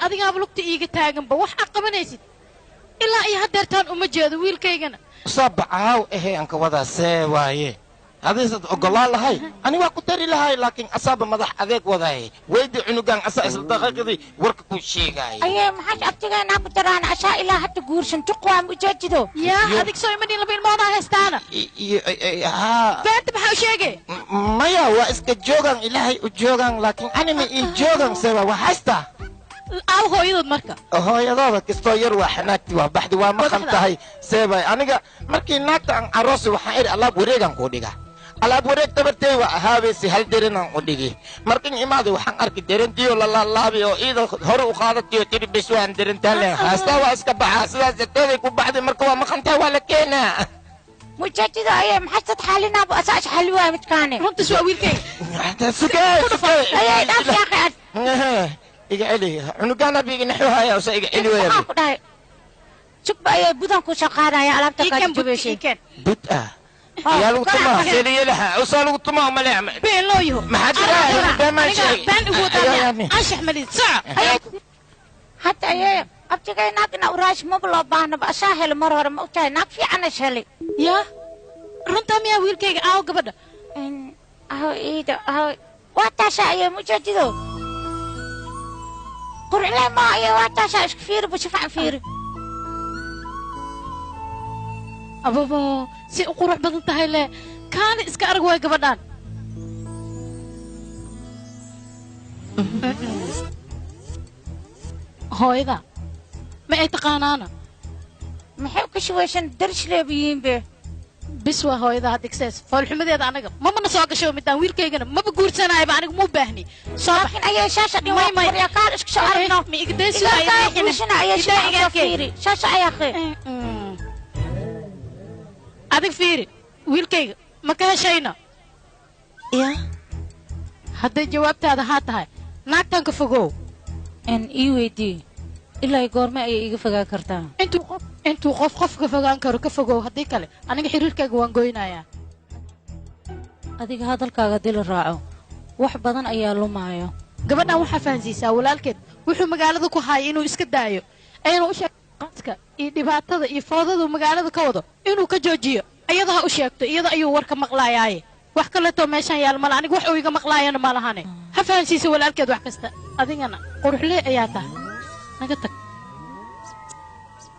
adiga ablugta iiga taaganba wax aan qabanaysid ilaa ay hadeertaan uma jeedo wiilkaygana صبعاو إيه أنك وضع سوايه هذا أقول لهاي أنا وأقدر لهاي لكن أصاب مدح أذيك وضعي ويدي عنقان أساس الدقيقة ورك كل شيء جاي أيه ما حد أبتغى أنا بتران عشاء إلى حتى قرشن تقوى مجدده يا هذيك سوي مني لبين الموضوع هستانا ها بنت بحاول شيء ما يا واسك جوجان إلهي وجوجان لكن أنا من جوجان سوا وحسته أو هو يضد مركب هو يضاد كستو يروح ناكتي وبحد وما خمتهاي سيبا أنا مركي ناكت عن عروسي وحير الله بريغان كوديغا الله بريغ تبرتي وهابيسي هل ديرنا كوديغي مركين إمادي وحن أركي ديرن تيو لا الله بيو إذا هرو وخاضت تيو تيري بسوان ديرن تالي خاستا واسك بحاسدا ستوذي كوبحد مركوا ما خمتها ولا كينا مجدده أيه ما حد حالنا بأساس حلوة متكاني رنت سوى ويلكي سكي أيه دافع يا أخي إيجالي عنقانا بيجي نحوها يا وسا إيجالي ويا شوف بقى بدن كل شقارة يا علام تكاد تبيشي بدأ يا لو تما سيري لها وصلوا تما ما لا بين لو يهو ما حد راي ما شيء بين هو طالع أشح مليت ساعة حتى أيه أبتغي ناقنا وراش مبلغ بانا بأساهل مرة ما أتاي ناق في عنا شلي يا رنتام يا ويلكي أو قبضة أهو إيدا أهو واتاشا أيه مجددو قرعنا ما أيه واتاشا إيش كفير بشفع فير أبابا سي قروح بدن تهيلا كان إسكا أرقوا قبضان هو إذا ما أتقانانا ما حيوك شويشن درش لابيين به بسوا هو إذا هاديك ساس فالحمد هذا أنا ما من سواق شو متان ويل كيجنا ما بقول سنة يبقى أنا مو باهني صباح أي شاشة دي ما يا كار إيش شعرنا ما يقدرش أي وشنا أي شاشة فيري شاشة أي أخي هذيك فيري ويل كيج ما كان شينا يا هذا جوابت هذا هاتها ناكتن كفجو إن إيويدي إلا يقول ما أي فجأة كرتها انتو qof فغان كارو كفغو hadii kale aniga xiriirkaaga waan goynayaa adiga hadalkaaga dil raaco wax badan ayaa lumaayo gabadhan waxa fahansiisaa walaalkeed wuxuu magaalada ku haay inuu iska daayo ayna u sheegto iyo dhibaatada iyo foodada magaalada ka wado inuu ka joojiyo ayadaha u sheegto iyada ayuu warka maqlaayay wax kale to meeshan yaal mal aniga wax uu iga maqlaayana ma lahane ha fahansiisa walaalkeed wax kasta adigana quruxle ayaa tahay naga tag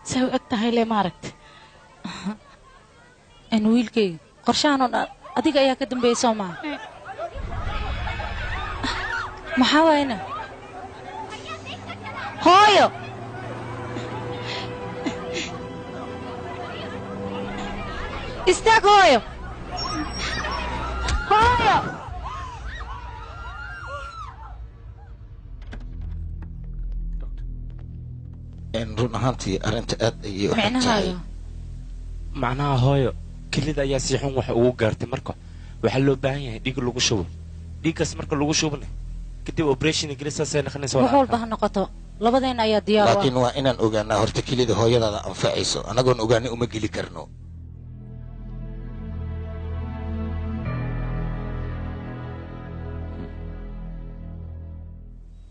say u eg tahay le maaragta aan wiilkayga qorshahan oo dhan adiga ayaa ka dambeeyey soo maaha maxaa waayna hooyo istaag hooyo hooyo run ahaantii arrinta aad ayay u xun tahay macnaha hooyo kelida ayaa si xun wax ugu gaartay marka waxaa loo baahan yahay dhiig lagu shubo dhiiggaas marka lagu shubna kadib operation ingiriisaasay naqanaysa wax walba ha noqoto labadeena ayaa diyaar u ah laakiin waa inaan ogaanaa horta kelida hooyadaada anfacayso annagoon ogaani uma geli karno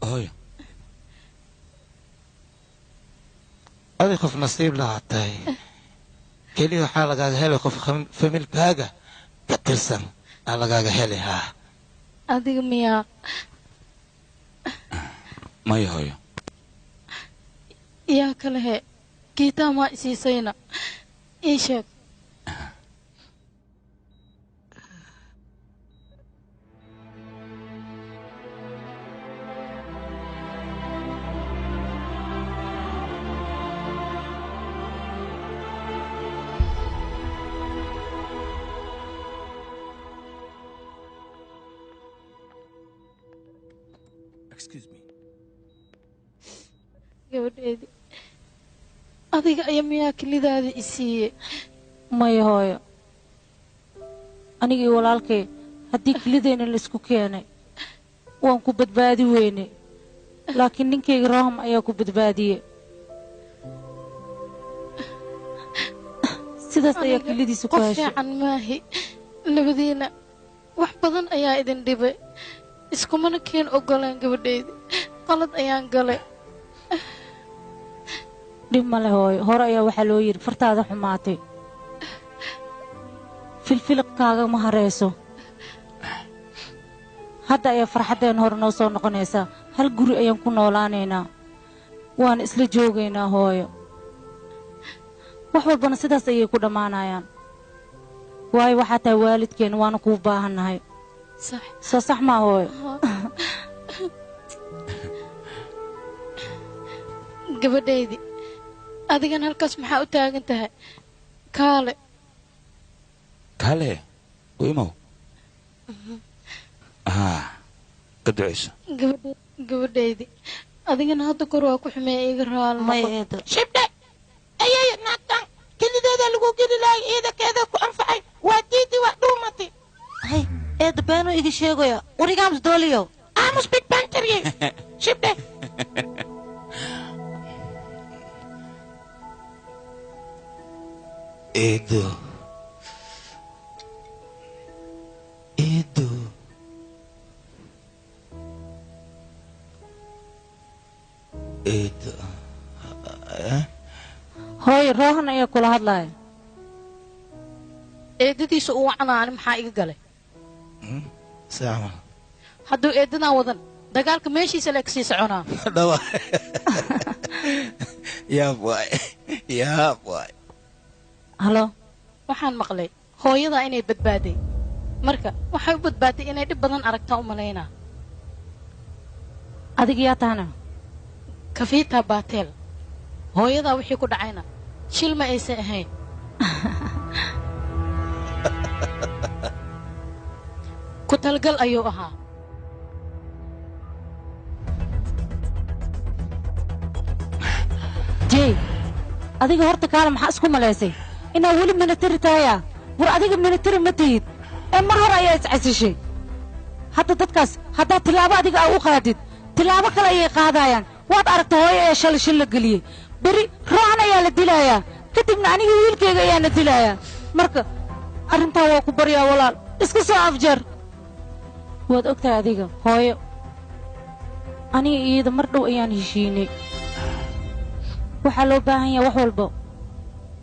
hooyo adi qof nasiib lahaa tahay keliya waxaa lagaaga helay qof familkaaga ka tirsan aa lagaaga helay haa adiga miyaa maya hooyo yaa kale he giitaa maa isiisayna ii sheeg gabadheedii adiga ayaa miyaa kelidaada i siiyey maya hooyo anigii walaalkay haddii kelideenna laisku keenay waan ku badbaadi weynay laakiin ninkayga raham ayaa ku badbaadiyey sidaas ayaa kelidiisa ku heshay qof fiican maahi labadiina wax badan ayaa idin dhibay iskumana keen ogolaan gabadheedii qalad ayaan galay dhib male hooyo hore ayaa waxaa loo yidhi fartaada xumaatay filfiliqkaaga ma harayso hadda ayaa farxaddeen hore noo soo noqonaysaa hal guri ayaan ku noolaanaynaa waana isla joogaynaa hooyo wax walbana sidaas ayay ku dhammaanayaan waayo waxaa tahay waalidkeen waana kuu baahannahay soo sax maa hooyo gabadhaydii adigan halkaas maxaa u taagan tahay kaale kaale u imow ka ducayso gabadhaydii adigana hadda kor waa ku xumeeya iga raalno shibdhe ayay naagtan kelideeda lagu geli lahay ciidankeeda ku anfacay waa diidii wax dhuumatay hay eeda beenuu iga sheegaya warigaamus dooliyow aamus big bantarye shibdhe Edo. Edo. Edo. hooyo roohan ayaa kula hadlaya eedadiisa uu wacnaani maxaa iga galay Sama. hadduu eedadan wadan dagaalka meeshiisa lee kasii soconaa Dhawa. Yaa boy. Yaa boy. halo waxaan maqlay hooyadaa inay badbaaday marka waxay u badbaaday inay dhib badan aragtaa u malaynaa adiga yaa tahana kafiitaa baateel hooyadaa wixii ku dhacayna shil ma aysan ahayn ku talgal ayuu ahaa jey adiga horta kaale maxaa isku malaysay inaa weli minatari tahayaa war adiga minatari ma tihid ee mar hore ayaa iscasishay hadda dadkaas haddaad tilaabo adiga aa u qaadid tilaabo kale ayay qaadayaan waad aragta hooyo ee shalay shil la geliyey beri roocan ayaa la dilayaa kadibna aniga wiilkayga ayaa na dilayaa marka arrintaa waa ku baryaa walaal iska soo afjar waad og tahay adiga hooyo aniga iyada mar dhow ayaan heshiinay waxaa loo baahan yaha wax walba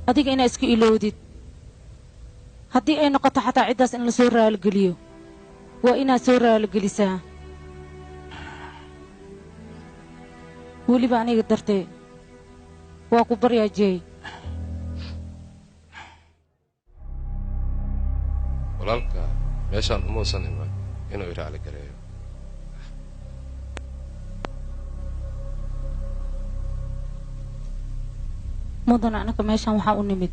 adiga inaad iska iloodid haddii ay noqoto xataa ciddaas in la soo raaligeliyo waa inaad soo raaligelisaa weliba aniga dartee waa ku baryaa jeey walaalka meeshaan umuusan iman inuu iraali gareeyo mudan anaka meeshaan waxaa u nimid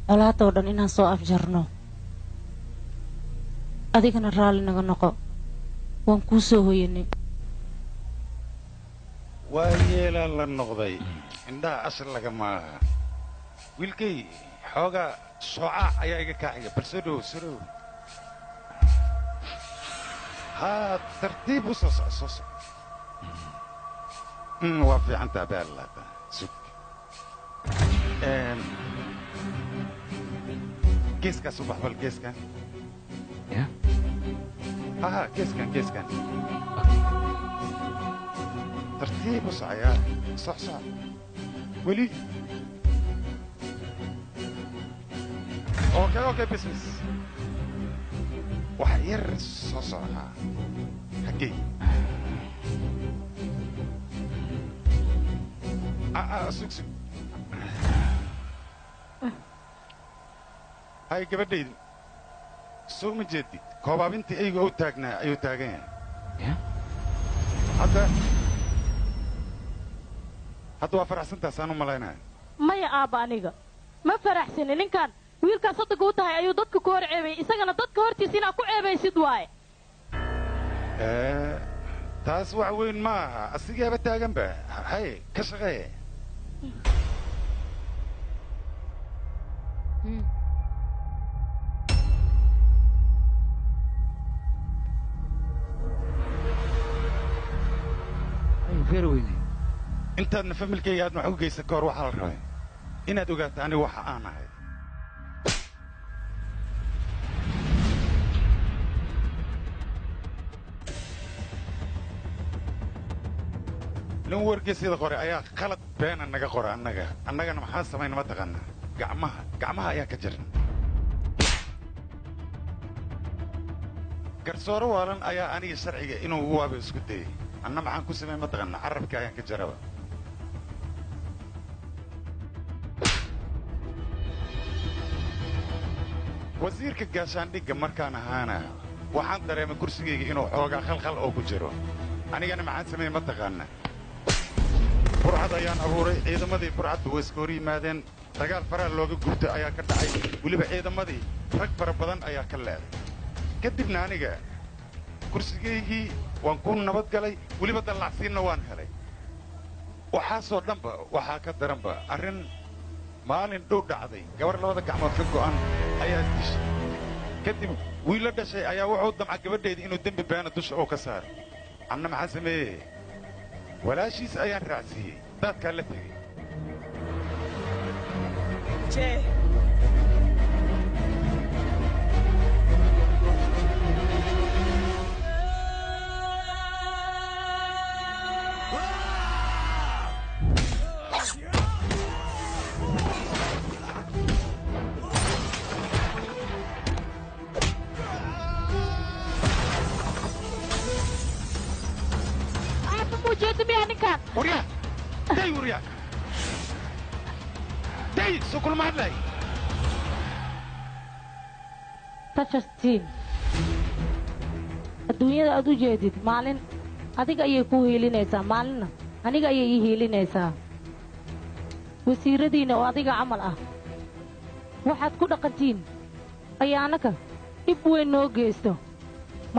colaadoo dhan inaan soo afjarno adigana raalli naga noqo waan kuu soo hoyanay waa yeelaan la noqday indhaha asal laga maaha wiilkay xoogaa soocaac ayaa iga kaacaya bal soo dhowow soo dhowow haa tartiib u soo soco soo soco waa fiicantaa baallata sug geeskaas u bax bal geeskan ها geeskan tartiib u socoyaa soc weli okay bis wax yar soo socdaa xaggee sug hay gabadhaydu soo ma jeedid koobaabintii eyga u taagnaa ayuu taagan yahay hadda waa faraxsantaasaan u malaynaya maya aabba aniga ma faraxsani ninkan wiilkaas saddex u tahay ayuu dadka ku hor ceebay isagana dadka hortiisa inaad ku ceebaysid waaye taas wax weyn ma aha asigaaba taaganba hay ka shaqeeye intaadna familkayga aad wax u geysan ka hor waxaa la rabay inaad ogaato aniga waxa aan ahay nin wargeysyada qore ayaa qalad beena naga qora annagana maxaan samayna ma taqaanaa gacmaha ayaa ka jiran garsooro waalan ayaa aniga sharciga inuu u waaba isku dayey anna maxaan ku samay ma taqaanaa carabka ayaan ka jaraba wasiirka gaashaandhigga markaan ahaana waxaan dareemay kursigayga inuu xoogaa khalkhal oo ku jiro anigana maxaan samay ma taqaanaa burcad ayaan abuuray ciidamadii burcadba way iska hor yimaadeen dagaal faraha looga gubta ayaa ka dhacay weliba ciidamadii rag fara badan ayaa ka leeday kadibna aniga kursigaygii waan ku nabad galay weliba dallacsiinna waan helay waxaasoo dhanba waxaa ka daranba arrin maalin dhow dhacday gabar labada gacmood ka go'an ayaa dishay kadib wiillo dhashay ayaa wuxuu damca gabadheedii inuu dembi beena dusha oo ka saaray anna maxaan sameeyey walaashiis ayaan raacsiiyey daadkaa la tegey tashastiin adduunyada aad u jeedid maalin adiga ayay ku hiilinaysaa maalinna aniga ayay ii hiilinaysaa wasiiradiinna oo adiga camal ah waxaad ku dhaqantiin ayaa annaka dhib weyn noo geysto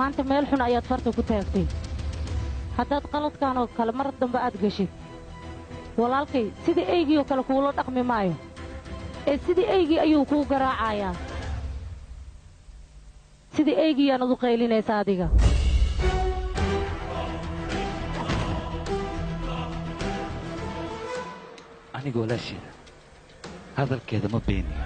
maanta meel xun ayaad farta ku taagtay haddaad qaladkan oo kale mar dambe aad geshid walaalkay sidii eygii oo kale kuula dhaqmi maayo ee sidii eygii ayuu kuu garaacayaa sidii eygii yaanad u qaylinaysaa adiga aniga walaasheeda hadalkeeda ma beeniyo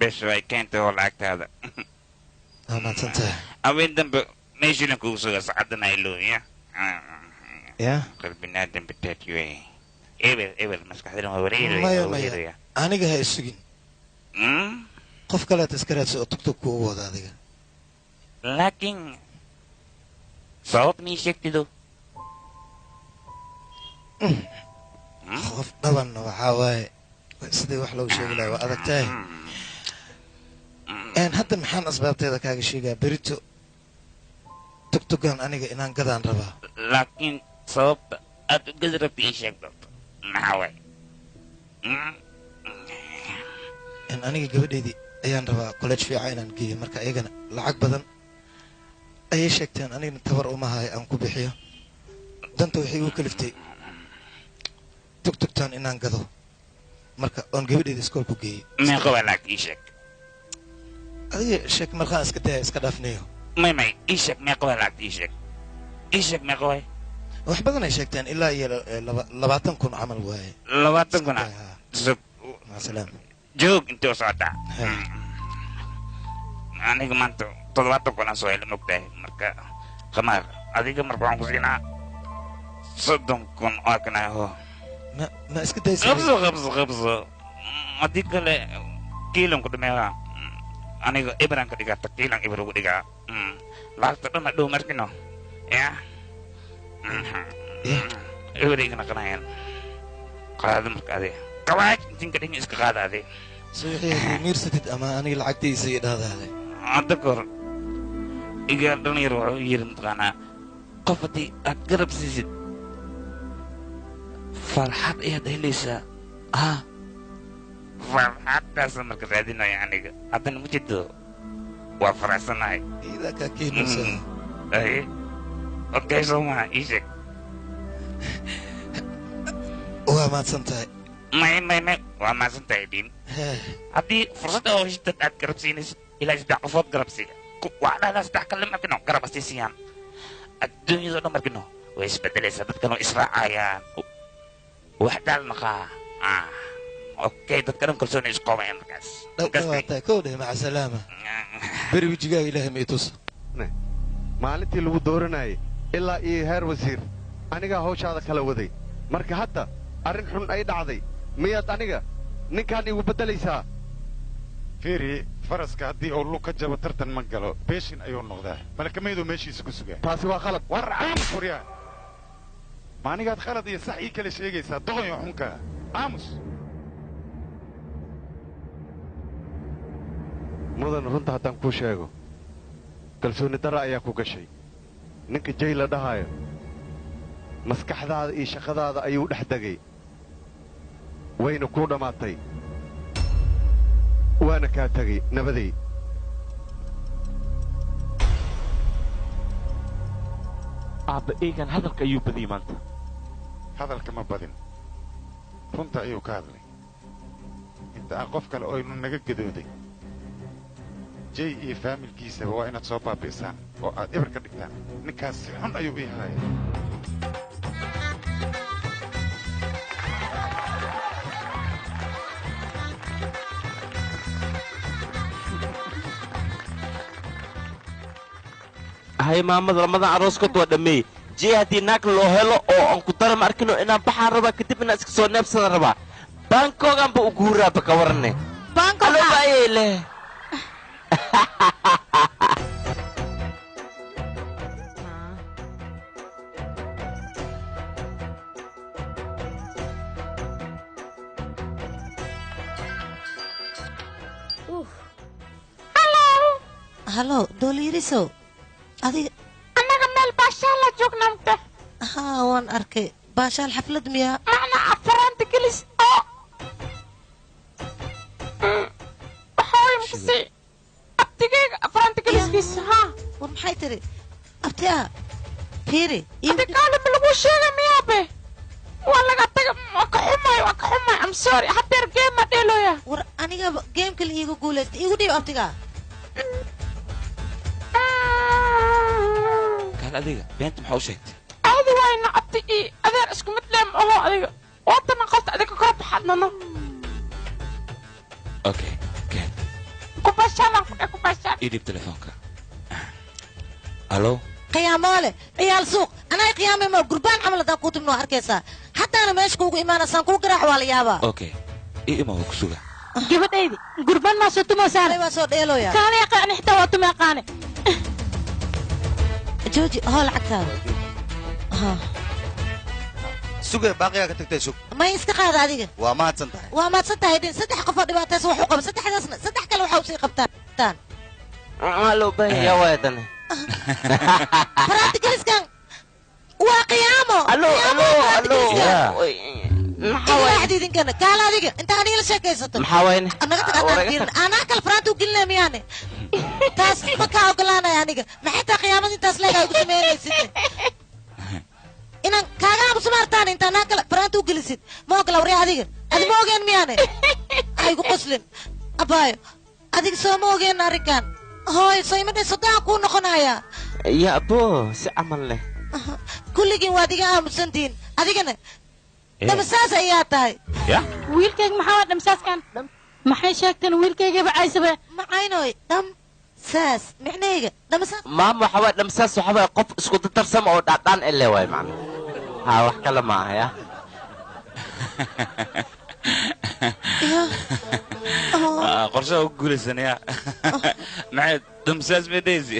بس way keentay oo lacagtaada waa mahadsantahay aween dambe meeshii kugu suga saacadana ilooya ya qalbinaa dambe taatiwe ebel maskaxdana waa wareeraya maya maya aniga ha isugin qof kaleeta iska raadsa oo tugtug kuugu wada adiga laakiin sabab mii sheegtido qof dhabanna waxaa waaye sidii wax loogu sheegi lahaa waa adag tahay hadda maxaan asbaabteeda kaaga sheegaa berito tugtugan aniga inaan gadaan rabaa laakiin sababta aad u gadi rabta ii sheeg doonto maxaa waay aniga gabadheydii ayaan rabaa college fiican inaan geeyo marka iyagana lacag badan ayay sheegteen anigana tabar uma hayo aan ku bixiyo danta waxay igu kaliftay tugtugtaan inaan gado marka oon gabadheeda iskoolku geeyey meeqa waa lacag ii sheeg adiga sheeg markaan iska daya iska dhaafnayo may ii sheeg meeqa waa lacagta ii sheeg meeqa waay wax badan ay sheegteen ilaa iyo 20,000 camal waaye 20,000 masalaam joog intee u socotaa aniga maanta 70,000 aan soo helay mogtahay marka qamaar adiga marka waxaan ku siinaa 30,000 oo kanaho ma iska daysa qabso haddii kale kiilan ku dhameeyaa aniga ibran ka dhigata kiilan ibra ugu dhigaa lacagta dhan dhow markino ya ibrigana qanayaan qaado marka ade qawaaj intinka dhin iska qaada ade suuxii miirsatid ama aniga lacagtaysa iyo dhaadaade hadda kahor iga dhalinyar wuxuu yiri mataqaanaa qof haddii aad garab siisid farxad ayaad helaysaa farxaddaasa marka raadinaya aniga haddana ma jirto waa faraxsanahay idaa kaa keenaysa okay soo maha ii sheeg waa mahadsan tahay may waa mahadsan tahay dhiin haddii fursadda oo heshidad aad garab siinaysid ilaa 3 qofood garab siiya waa dhahdaa 3 kale markino garab hasii siiyaan adduunyadoo dhan markino way isbedelaysaa dadkan oo israacayaan wax daal maqaa اوكي dadkan kalsoon is qoomay markaas dhawaata koodhe maca salaama beri wajigaaga ilaahay ma itus maalintii lagu dooranayay ilaa iyo heer wasiir anigaa hawshaada kala waday marka hadda arrin xun ay dhacday miyaad aniga ninkaan igu beddelaysaa fiiri faraska haddii uu lug ka jabo tartan ma galo beeshin ayuu noqdaa malakamaydu meeshiisa ku sugaa taasi waa khalad war aamus furyaa ma anigaad khalad iyo sax ii kala sheegaysaa doqonyo xunka aamus mudan runta haddaan kuu sheego kalsooni darra ayaa ku gashay ninka jay la dhahaayo maskaxdaada iyo shaqadaada ayuu dhex degay wayna kuu dhammaatay waana kaa tegay nabaday aabba eegan hadalka ayuu badiyey maanta hadalka ma badin runta ayuu ka hadlay inta aan qof kale oynu naga gadooday jay iyo faamilkiisaba waa inaad soo baabi'isaan oo aad eber ka dhigtaan ninkaas si xun ayuu ii haaya hay maamada lamadan arooskood waa dhammeeyey jay haddii naag loo helo oo aan ku dara ma arkino inaan baxaan rabaa kadib inaan iska soo neebsada rabaa baankoogaanba u guuraaba ka waranne baayay leh halo dooliirisow adiga annaga meel baashaal la joognamte haa waan arkay baashaal xaflad miyaa macnaa afaraanta gelis oo waxooyimkasi abtigeyga afaraanta geliskiisa haa war maxay tiri abtiyaa fiiri abtikaalima lagu sheegay miyaabe waa laga taga waa ka xumay am sorry hadeer geema dheelooya war aniga geemka la iiga guulaysta iigu dhiib abtigaa kaal adiga beenta maxaa u sheegtay aadi wayna abti ii adeer isku mid leem oho adiga waatana qalta adiga kala baxadnano okay kubashaalan kudhe kubashaan ii dhib telefoonka الو قياموله عيال سوق انا قيامي ما قربان عمل دا كنت منو اركيسا حتى انا ماشي كوغو ايمانا سان كو قراح ولا يابا اوكي ايه ما هو كسوغا gabadhaydi gurbaan ma soo tumo saar waa soo dheeloya kaale yaqaan xitaa waa tumo yaqaan jooji hol lacagtaada ha suge baaqiga ka tagtay sug ma iska qaad adiga waa mahadsan tahay waa mahadsan tahay din saddex qof oo dhibaataysan wax u qaba saddexdaasna saddex kale waxa u sii qabtaan loo baahan yaa waadan practicaliskan waa qiyaamo allo maxaa waay idinkana kaala adiga inta aniga la sheekaysato maxaa waay anaga tagana ana kal faraantu gilna miyaane taas ma ka ogolaanay aniga maxay taa qiyaamada intaas leeyahay ugu sameynaysid inaan kaaga abu samartaan inta ana kal faraantu gilisid ma ogla wari adiga adi ma ogeen miyaane ay ku qoslin abaayo adiga soo ma ogeen arikan hooy soo imadhay sodaa ku noqonaya ya abo si amal leh kulligin waa adiga aamusantiin adigana dhamsaas ayaa tahay wiilkayga maxaa dhamsaaskan maxay sheegteen wiilkayga bacaysabe maxaynoy dhamsaas micnayga dhamsaas maam waxa waa dhamsaas waxa waa qof isku darsam oo dhaadhaan ele way macna ha wax kala ma aha ya qorshaha u guulaysanaya maxay dhamsaas medaysi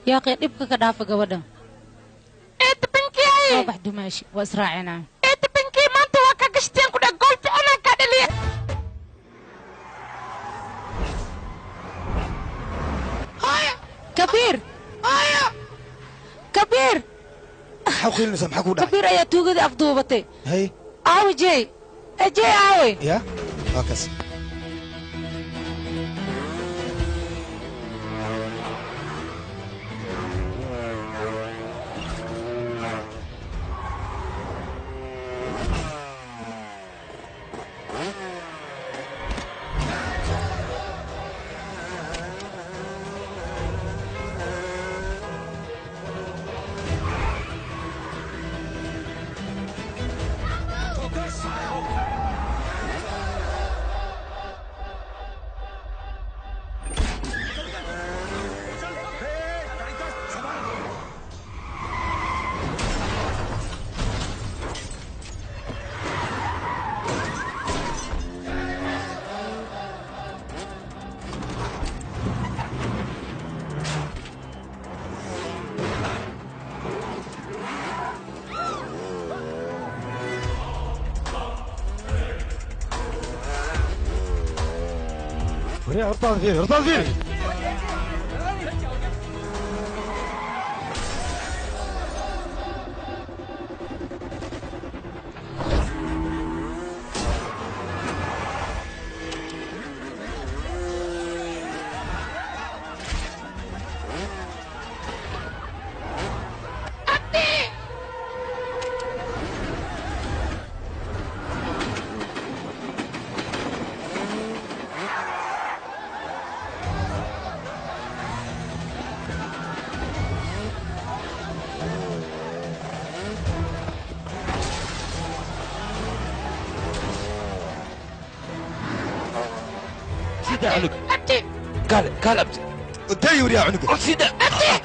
يا أخي دبك كدافة قبدا إنت بنكي صباح دماشي وإسراعنا إنت بنكي ما أنت واقع قشتين كده قول في أنا كده هايا كبير هايا كبير حاول نسمع حكودا كبير أيا توجد أفضوبتي هي عاوي جاي جاي عاوي يا هكذا هرطان فيني هرطان فيني سيدة عنق أبتي قال أبتي انت يوري عنق سيدة أبتي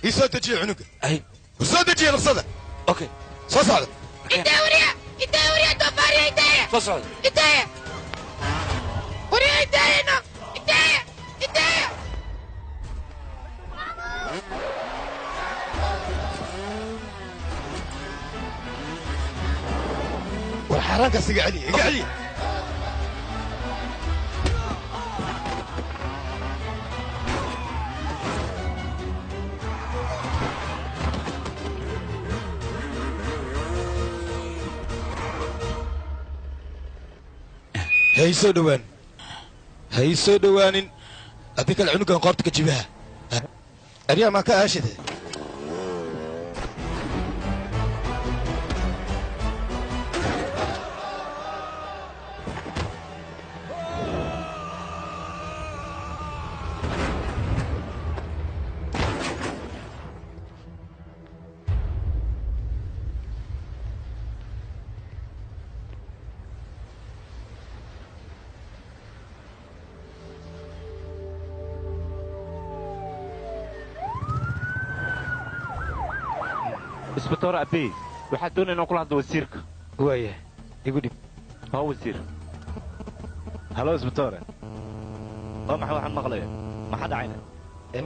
يسود تجي عنق اي وسود تجي نفسده اوكي صوص هذا انت وريا توفاري انت صوص هذا انت وريا انت هنا انت والحركه سقع علي اقع علي هاي سو دوان haddii kale cunugan qoorta ka jibaha aryaa maa ka aashide isbitoor abey waxaad doonaya inaan kula hadlo wasiirka waaya igu dhib haa wasiir halo isbitoore waa maxay waxaan maqlaya maxaa dhacayna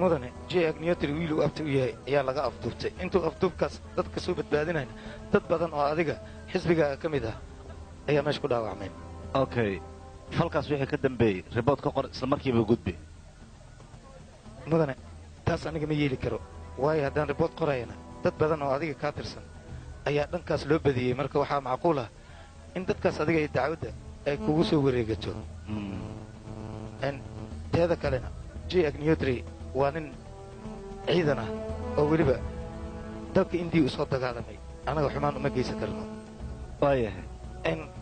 mudane j agniyotri wiil uu abta u yahay ayaa laga afduubtay intuu afduubkaas dadka soo badbaadinayna dad badan oo adiga xisbiga ka mid ah ayaa meesha ku dhaawacmay okay falkaas wixii ka dambeeyey ribood ka qor isla markiiba gudbi mudane taas aniga ma yeeli karo waayo haddaan ribood qorayana dad badan oo adiga kaa tirsan ayaa dhankaas loo badiyey marka waxaa macquul ah in dadkaas adiga iyo dacwadda ay kugu soo wareegato teeda kalena j agniyotri waa nin ciidan ah oo weliba dalka indii u soo dagaalamay annaga xumaan uma geysan karno waayahay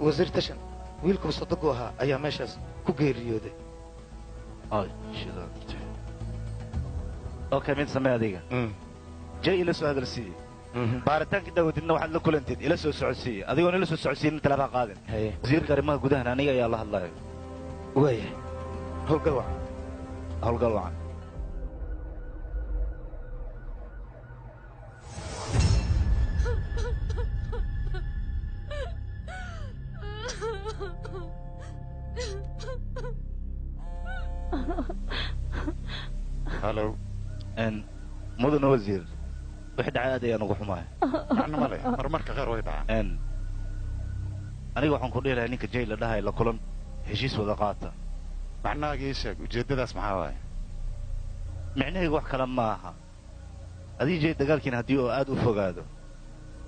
wasiir tashan wiilkuu sodogu ahaa ayaa meeshaas ku geeriyooday okay mid samee adiga jay ila soo hadalsiiye baaritaankii daawadidna waxaad la kulanteed ila soo socodsiiye adigoon ila soo socodsiinin talaabaa qaadan wasiirka arrimaha gudahan aniga ayaa la hadlayo waayahay howlgal wacan howlgal wacan halo mudana wasiir wixii dhacay aad ayaan ugu xumahay macno ma leh marmarka qaar way dhacaan aniga waxaan ku dhihi lahaa ninka jay la dhahay la kulan heshiis wada qaata macnahaaga ii sheeg ujeeddadaas maxaa waaye micnahayga wax kale ma aha adii jay dagaalkiina haddii oo aad u fogaado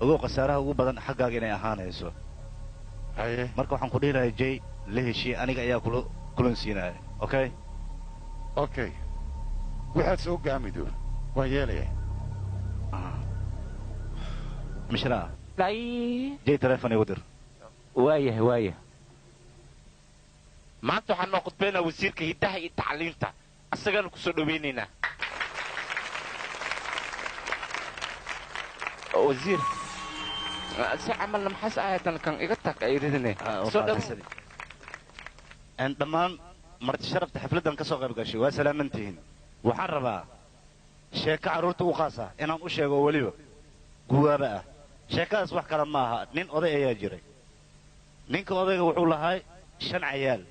ogow khasaaraha ugu badan xaggaaga inay ahaanayso haye marka waxaan ku dhihi lahaa jay la heshiye aniga ayaa kulan siinaya okay okay waxaad soo gaamido waan yeelaya mishraa jay telefon igu dir waayahay waaya maanta waxaan noo khudbaynaa wasiirka hiddaha iyo tacliinta asagaanu ku soo dhowaynaynaa wasiir si camalna maxaas aayatan kan iga tag ay ridine dhammaan marti sharafta xafladdan ka soo qayb gashay waa salaamantihiin waxaan rabaa sheeko carruurta u qaasa inaan u sheego oo weliba guwaaba ah sheekadaas wax kale ma aha nin oday ayaa jiray ninka odayga wuxuu lahaa 5 cayaal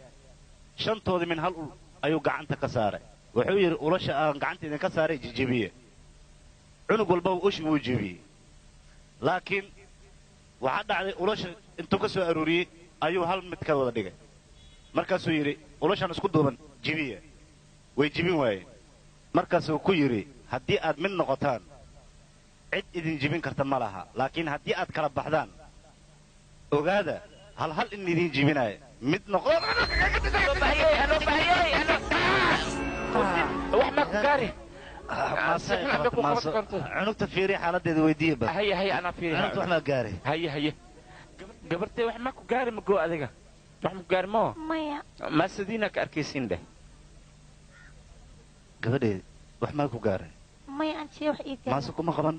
shantoodii min hal ul ayuu gacanta ka saaray wuxuu yidhi ulasha aan gacanta idinka saaray jijibiye cunug walbaba ushi wuu jebiyey laakiin waxaa dhacday ulasha intuu ka soo aruuriyey ayuu hal mid ka wada dhigay markaasuu yidhi ulashan isku duuban jibiye way jibin waayeen markaasuu ku yidhi haddii aad mid noqotaan cid idin jibin karta ma laha laakiin haddii aad kala baxdaan ogaada hal in idin jibinaya mid noqo cunugta fiiri xaaladeeda weydiiye ba cunugta wax maa gaaray haye gabartay wax ma ku gaari mago adiga wax ma ku gaari moo maya maasadiina ka arkaysiin dheh gabadheed wax maa ku gaaray maya aan shee wax ii gaaray maase kuma qaban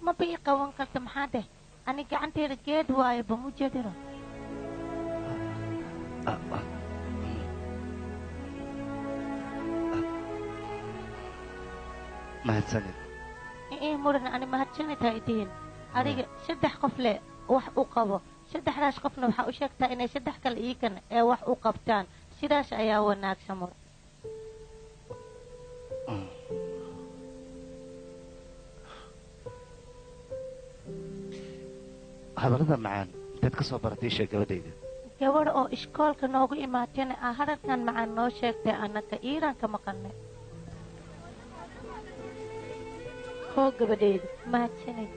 maba ii qaban karta maxaa dheh ani gacanteeda geed waayo ba mujeedino mahadsanid muran ani mahadsanitahay diin adiga 3 qof leh wax u qabo 3daas qofna waxa u sheegtaa inay 3 kale iikan ee wax u qabtaan sidaas ayaa wanaagsan mur hadallada macaan inteed ka soo baratay sheeg gabadhayda gabadh oo iskoolka noogu imaatayna aa hadalkan macaan noo sheegtay annaka iiraan ka maqalnay hoo gabadhayda mahadsanid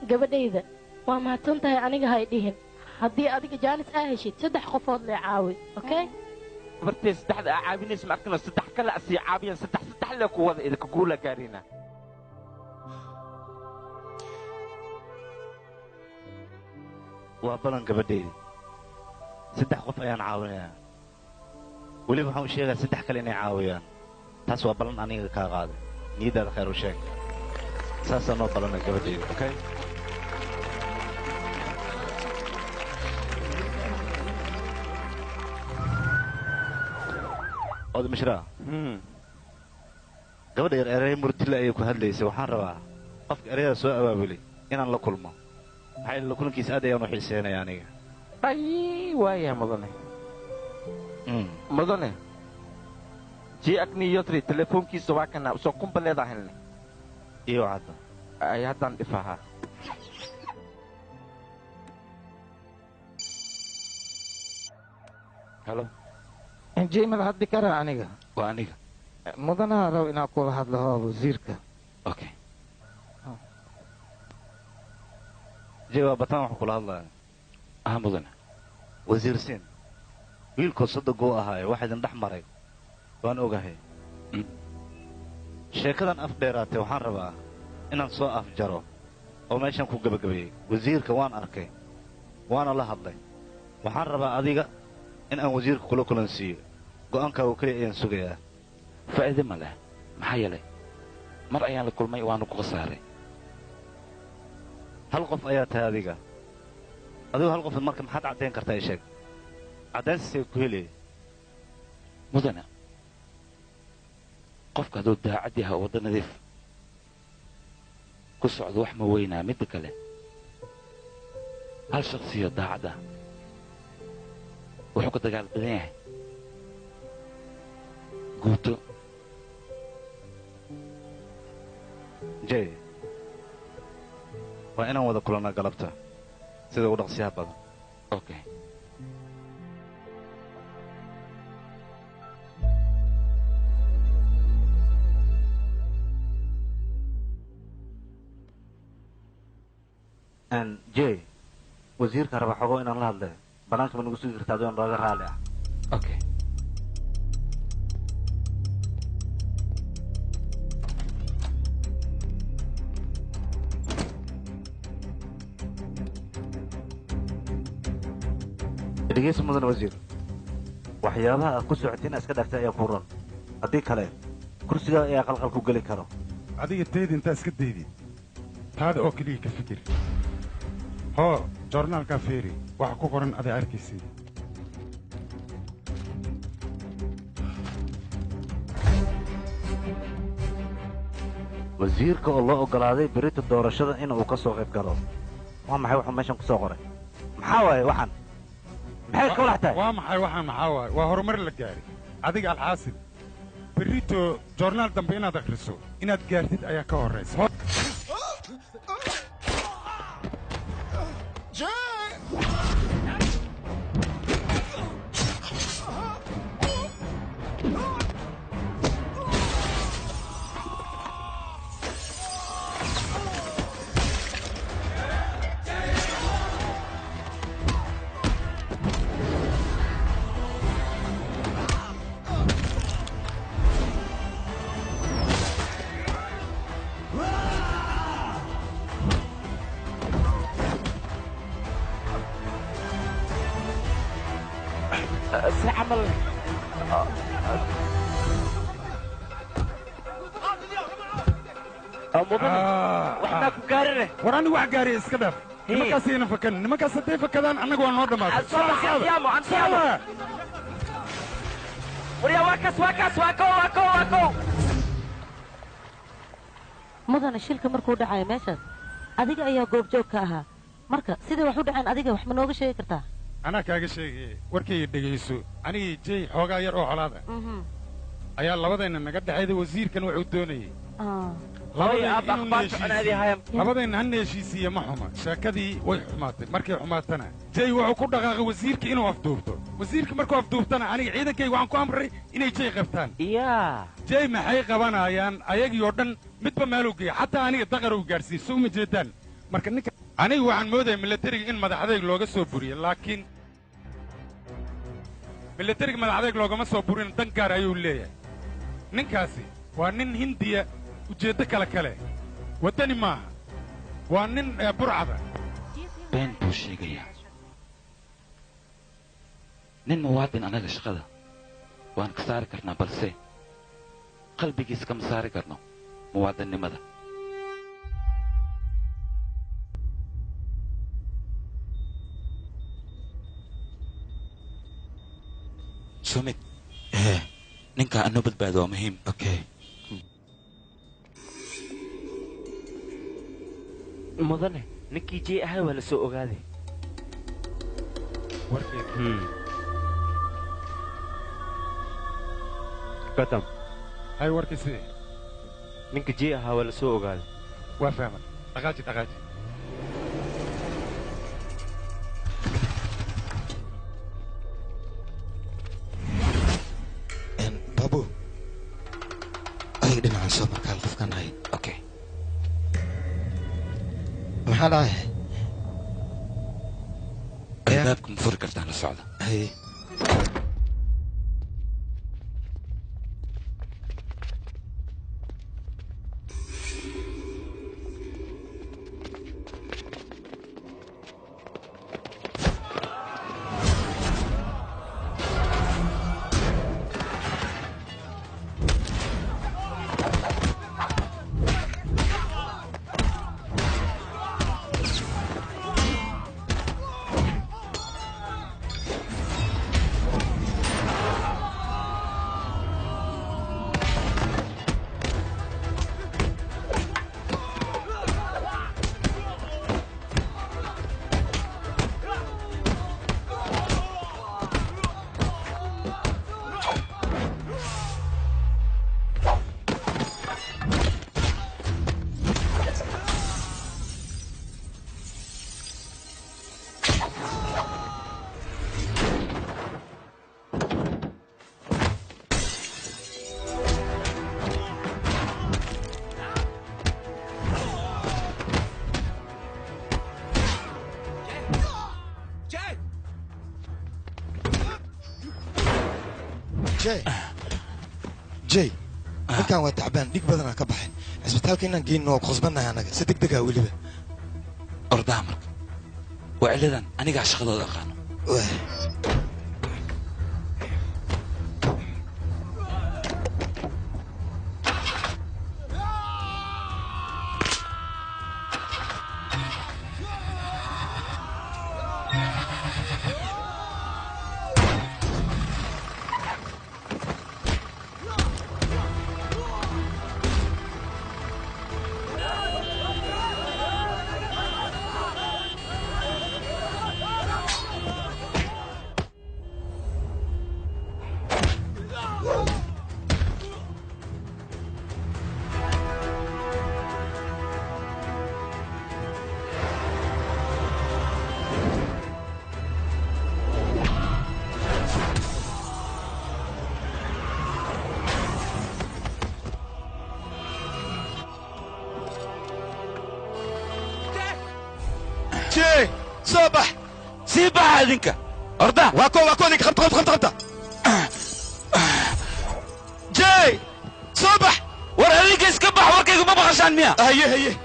gabadhayda waa mahadsan tahay aniga hay dhihin haddii adiga jaanis aa heshid 3 qofood lee caawi okay martay saddexda aa caabinaysa ma arkana 3 kale asii caabiyan 3 lee ku wada idinka guula gaarina waa balan gabadhaydi 3 qof ayaan caawinayaa weliba waxaan u sheegaa 3 kale inay caawiyaan taas waa balan aniga kaa qaaday niyaddaada khayr u sheeg saasaa noo balana gabadhaydi okay ood mishraa gabadha yar erey murtile ayay ku hadlaysay waxaan rabaa qofka ereyada soo abaabulay inaan la kulmo maxaa yeele la kulankiisa aad ayaan u xiiseynaya aniga ay waaya mudane jii agni yotri telefoonkiisa waa kana usoo kumba leedahay iyo hadda ay haddaan dhifahaa halo injiimada haddi kara aniga waa aniga mudanaha raw inaa kula hadlo hoo wasiirka okay jee waa bataan waxaa kula hadlaya aha mudane wasiir siin wiilkood sadoguu ahaaye wax idin dhex maray waan ogahay sheekadan af dheeraatee waxaan rabaa inaan soo afjaro oo meeshaan ku gebagabeeyey wasiirka waan arkay waana la hadlay waxaan rabaa adiga in aan wasiirka kula kulansiiyo go'aankaagu keliya ayaan sugayaa faa'iide ma leh maxaa yeelay mar ayaan la kulmay waanu ku khasaaray hal qof ayaa tahay adiga adigu hal qof marka maxaad caddayn kartaa ii sheeg caddaynsiisay ku heliyay mudana qofka hadduu daacad yahay oo wadda nadiif ku socdo wax ma weynaa midda kale hal shakhsiyo daacad ah wuxuu ka dagaal badan yahay guuto jey waa inaan wada kulannaa galabta sida ugu dhaqsiyaha badan okay jey wasiirka raba xogo inaan la hadle bannaanka ma nagu sugi kartaa adoon nooga raali ah okay dhegeysa mudan wasiir waxyaabaha aad ku socotiin iska dhaftay ayaa ku ran haddii kale kursigaa ayaa qalqal ku geli karo adiga teedi intaa iska daydi taada oo keliya ka fikir hoo joornaalkaa feeri waxa ku qoran adaa arkaysid wasiirka oo loo oggolaaday berita doorashada in uu ka soo qayb galo waa maxay wuxuu meeshan ku soo qoray maxaa waaye waxaan maxay ka walax tahay waa maxay waxaan maxaa waaye waa horumar la gaari adiga alxaasid berrito joornaal dambe inaad akhriso inaad gaartid ayaa ka horraysa عمل waxna ku gaarine war anigu wax gaariya iska dhaaf nimankaasayna fakan nimankaas hadday fakadaan annaga waa noo dhammaatay waryaa waa kow mudana shilka markuu dhacayo meeshaas adiga ayaa goobjoog ka ahaa marka siday wax u dhaceen adiga wax ma nooga sheegi kartaa anaa kaaga sheegaya warkayga dhegayso anigii jey xoogaa yar oo colaada ayaa labadayna naga dhexayda wasiirkan wuxuu doonayey labadayna hana heshiisiiye ma xuma sheekadii way xumaatay markay xumaatana jey wuxuu ku dhaqaaqay wasiirka inuu afduubto wasiirka markuu afduubtana aniga ciidankayga waxaan ku amray inay jey qabtaan jey maxay qabanayaan ayagii oo dhan midba meeluu geeya xataa aniga daqar uu gaadhsiiye so uma jeedaan marka ninka anigu waxaan moodaya milatariga in madaxadayg looga soo buriye laakiin milatariga madaxadayg loogama soo burin dan gaar ayuu leeyahay ninkaasi waa nin hindiya ujeeddo kale waddani maaha waa nin burcada been buu sheegayaa nin muwaadin annaga shaqada waan ka saari karnaa balse qalbigiis kama saari karno muwaadinnimada sumid ninka anoo badbaado waa muhiim okay mudane ninkii jey ahaa waa la soo ogaaday gatam hay warkii sidee ninka jey ahaa waa la soo ogaaday waa fahmay dhaqaaji babu adiga dhinacan soo markaan qofkan hay okay maxaa dhacay albaabka ma furi kartaan la socda haye jay ninkan waa tacbaan dhig badanaa ka baxay cisbitaalka inaan geyno waa khusbannahay annaga si deg degaa weliba ordaha marka waa ciladan anigaa shaqadooda aqaano صباح سيبها هذيك أرضا واكو ذيك خبطة جاي صباح ورا هذيك اسكبح وركيك ما بغشان مياه هي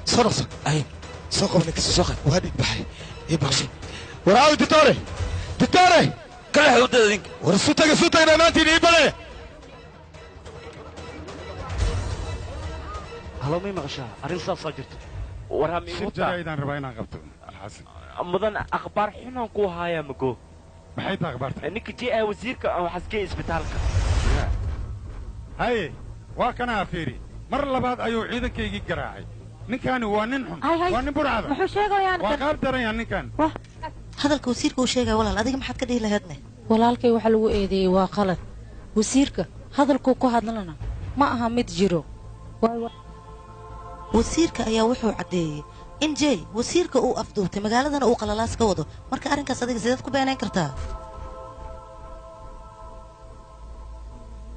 صرص اي سوق منك سوق وهدي بحي يبغى وراوي دكتوري كل حدود ذيك ورسوتك انا ما تيجي بلا هلو مي مغشا ارين صاصا جرت ورا مي موتا ايضا رباينا قبطو الحسن مدن اخبار حنا كو هايا مكو maxay tahay akhbaarta ninka jee wasiirka oo xaskay isbitaalka hay waa kana afiri mar labaad ayuu ciidankaygii garaacay ninkaani waa nin xun waa nin burcada muxuu sheegayaan waa qaab daranya ninkan hadalka wasiirka uu sheegaya walaal adiga maxaad ka dhihi lahaydne walaalkay waxa lagu eedeeyey waa qalad wasiirka hadalkuu ku hadlana ma aha mid jiro wasiirka ayaa wuxuu caddeeyey in jey wasiirka uu afduubtay magaaladana uu qalalaas ka wado marka arrinkaas adiga sidaad ku beenayn kartaa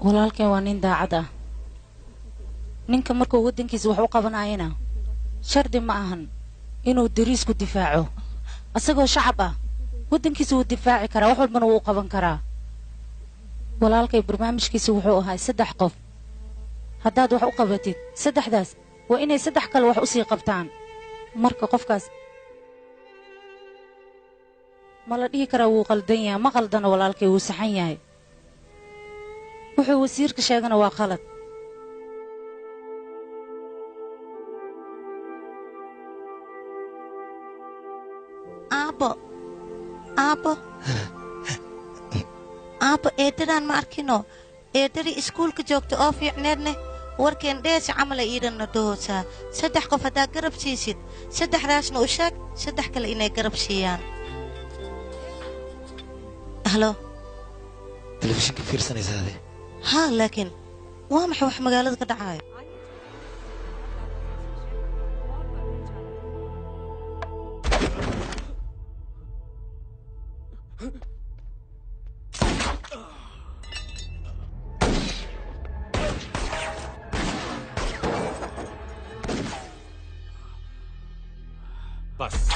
walaalkay waa nin daacad ah ninka markuu waddankiisa wax u qabanayana shardi ma ahan inuu dariisku difaaco asagoo shacab ah waddankiisa wuu difaaci karaa wax walbana wuu qaban karaa walaalkay barnaamijkiisa wuxuu ahaa 3 qof haddaad wax u qabatid 3daas waa inay 3 kale wax u sii qabtaan marka qofkaas ma la dhihi karaa wuu qaldan yahay ma qaldana walaalkay wuu saxan yahay wuxuu wasiirka sheegana waa qalad aabbo eedadaan ma arkino eedadii iskuulka joogta oo fiicneedne warkeen dheesi camala iidhanna dhahoosaa 3 qof haddaad garab siisid 3daasna u sheeg 3 kale inay garab siiyaan halo telefishinka fiirsanaysaade haa laakiin waa maxay wax magaalada ka dhacaayo बस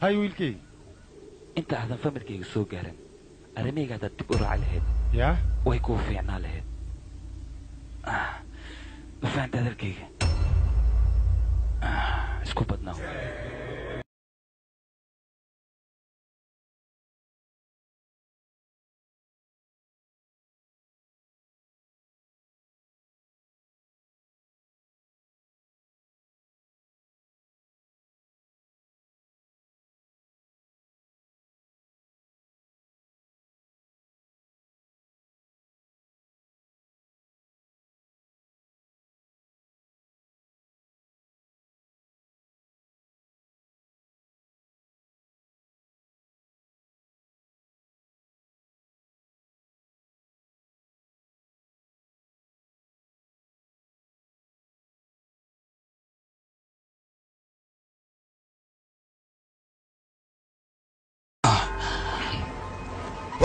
hay wiilkay inta aadan familkayga soo gaarin arrimahayga haddaad dib u raaci lahayd yaa way kuu fiicnaa lahayd ma fahanta hadalkayga isku badnaa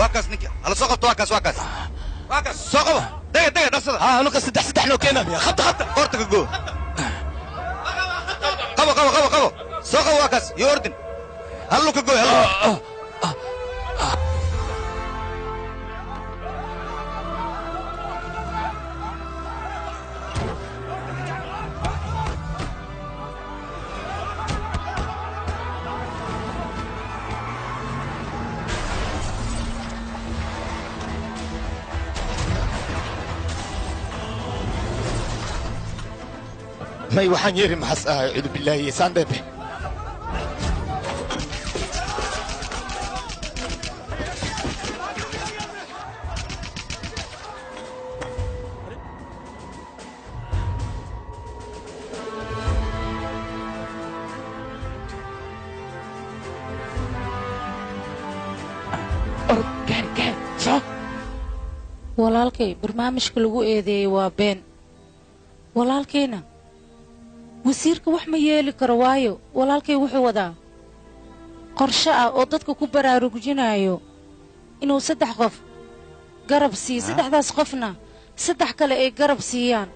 واكس نك على سقط واكس سقط دقيقة دصدق ها لوكا سدح لو كينا خط اورتك جو قبو سقط واكس يوردن هل لوكا جو هل may waxaan yeeri maxas ahay cudu bilaahi saan bebe walaalkay barnaamijka lagu eedeeyey waa been walaalkayna wasiirka wax ma yeeli karo waayo walaalkay wuxuu wadaa qorshe ah oo dadka ku baraarujinayo inuu 3 qof garab siiyo 3daas qofna 3 kale ay garab siiyaan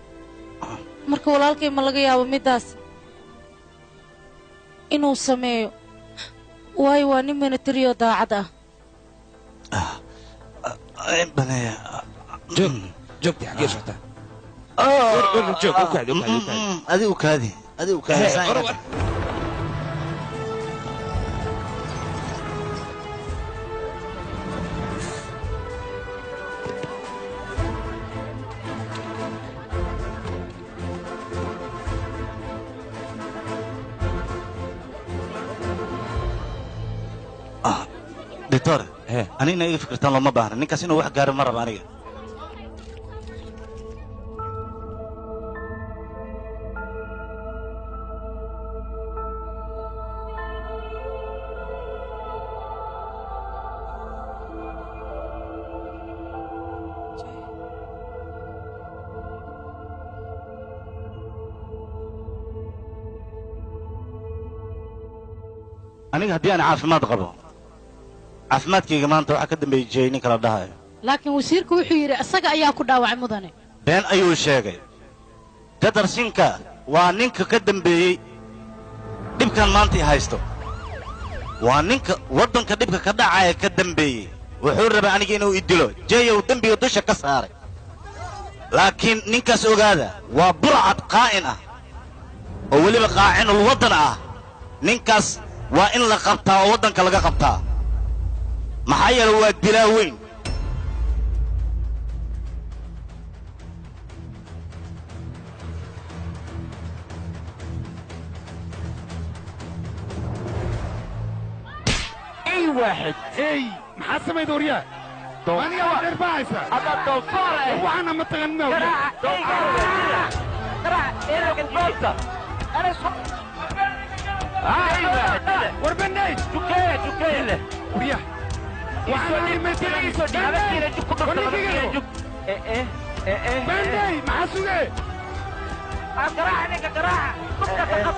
marka walaalkay ma laga yaabo midaas inuu sameeyo waayo waa nin military oo daacad ah joog xagee shaqta joog u kaadi adigu kaadi دكتور أنا إيه فكرت الله ما بهر نكاس إنه واحد قارب مرة بانية أنا هدي أنا عارف ما تغبو caafimaadkayga maanta waxa ka dambeeyay ninka la dhahayo laakiin wasiirku wuxuu yiri asaga ayaa ku dhaawacay mudane been ayuu sheegay gadarsinka waa ninka ka dambeeyay dhibkan maanta ay haysto waa ninka wadanka dhibka ka dhacaya ka dambeeyay wuxuu rabaa aniga inuu idilo jeeyow dambiga dusha ka saaray laakiin ninkaas ogaada waa burcad qaa'in ah oo weliba qaacinul wadan ah ninkaas waa in la qabtaa oo wadanka laga qabtaa maxaa yeelay waa dilaa weyn اي واحد اي محسب يا دوريا انا واحد اربعه هذا دوفار وانا متغنى انا وربنيت جوكيه وريح وعلي متري بندي مع سوقي قراعني قراع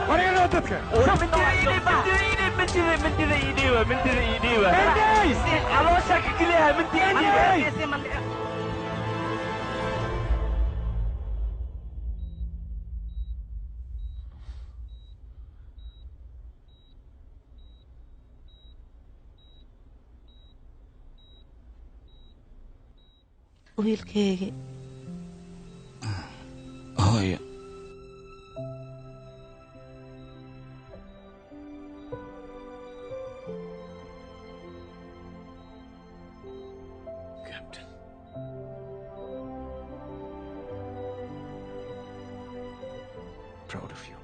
ورينا ودتك من ايديوا على وشك كلها من ايديوا wiilkaygi hooyo proud of you.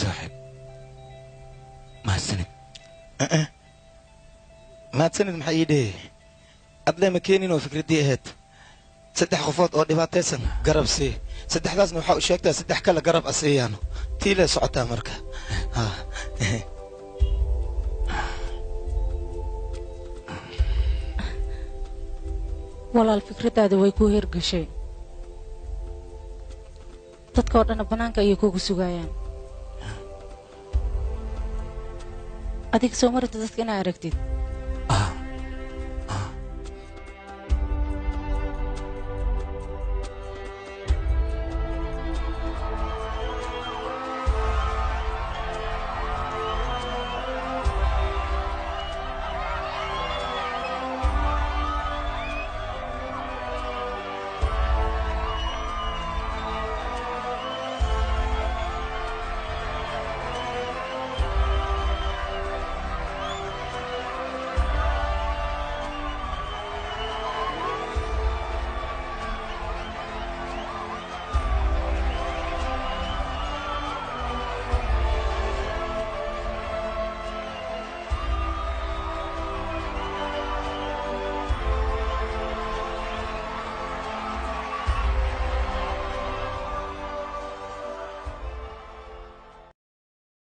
صاحب mahadsanid mahadsanid maxaa ii dhehe adle ma keenin oo fikraddii ahayd saddex qofood oo dhibaataysan garab sii saddexdaasna waxaa u sheegtaa saddex kale garab asiiyaano tii lee socotaa marka walaal fikraddaada way ku hergashay dadka oo dhanna bannaanka ayay kugu sugayaan adiga soo marita dadka inaa aragtid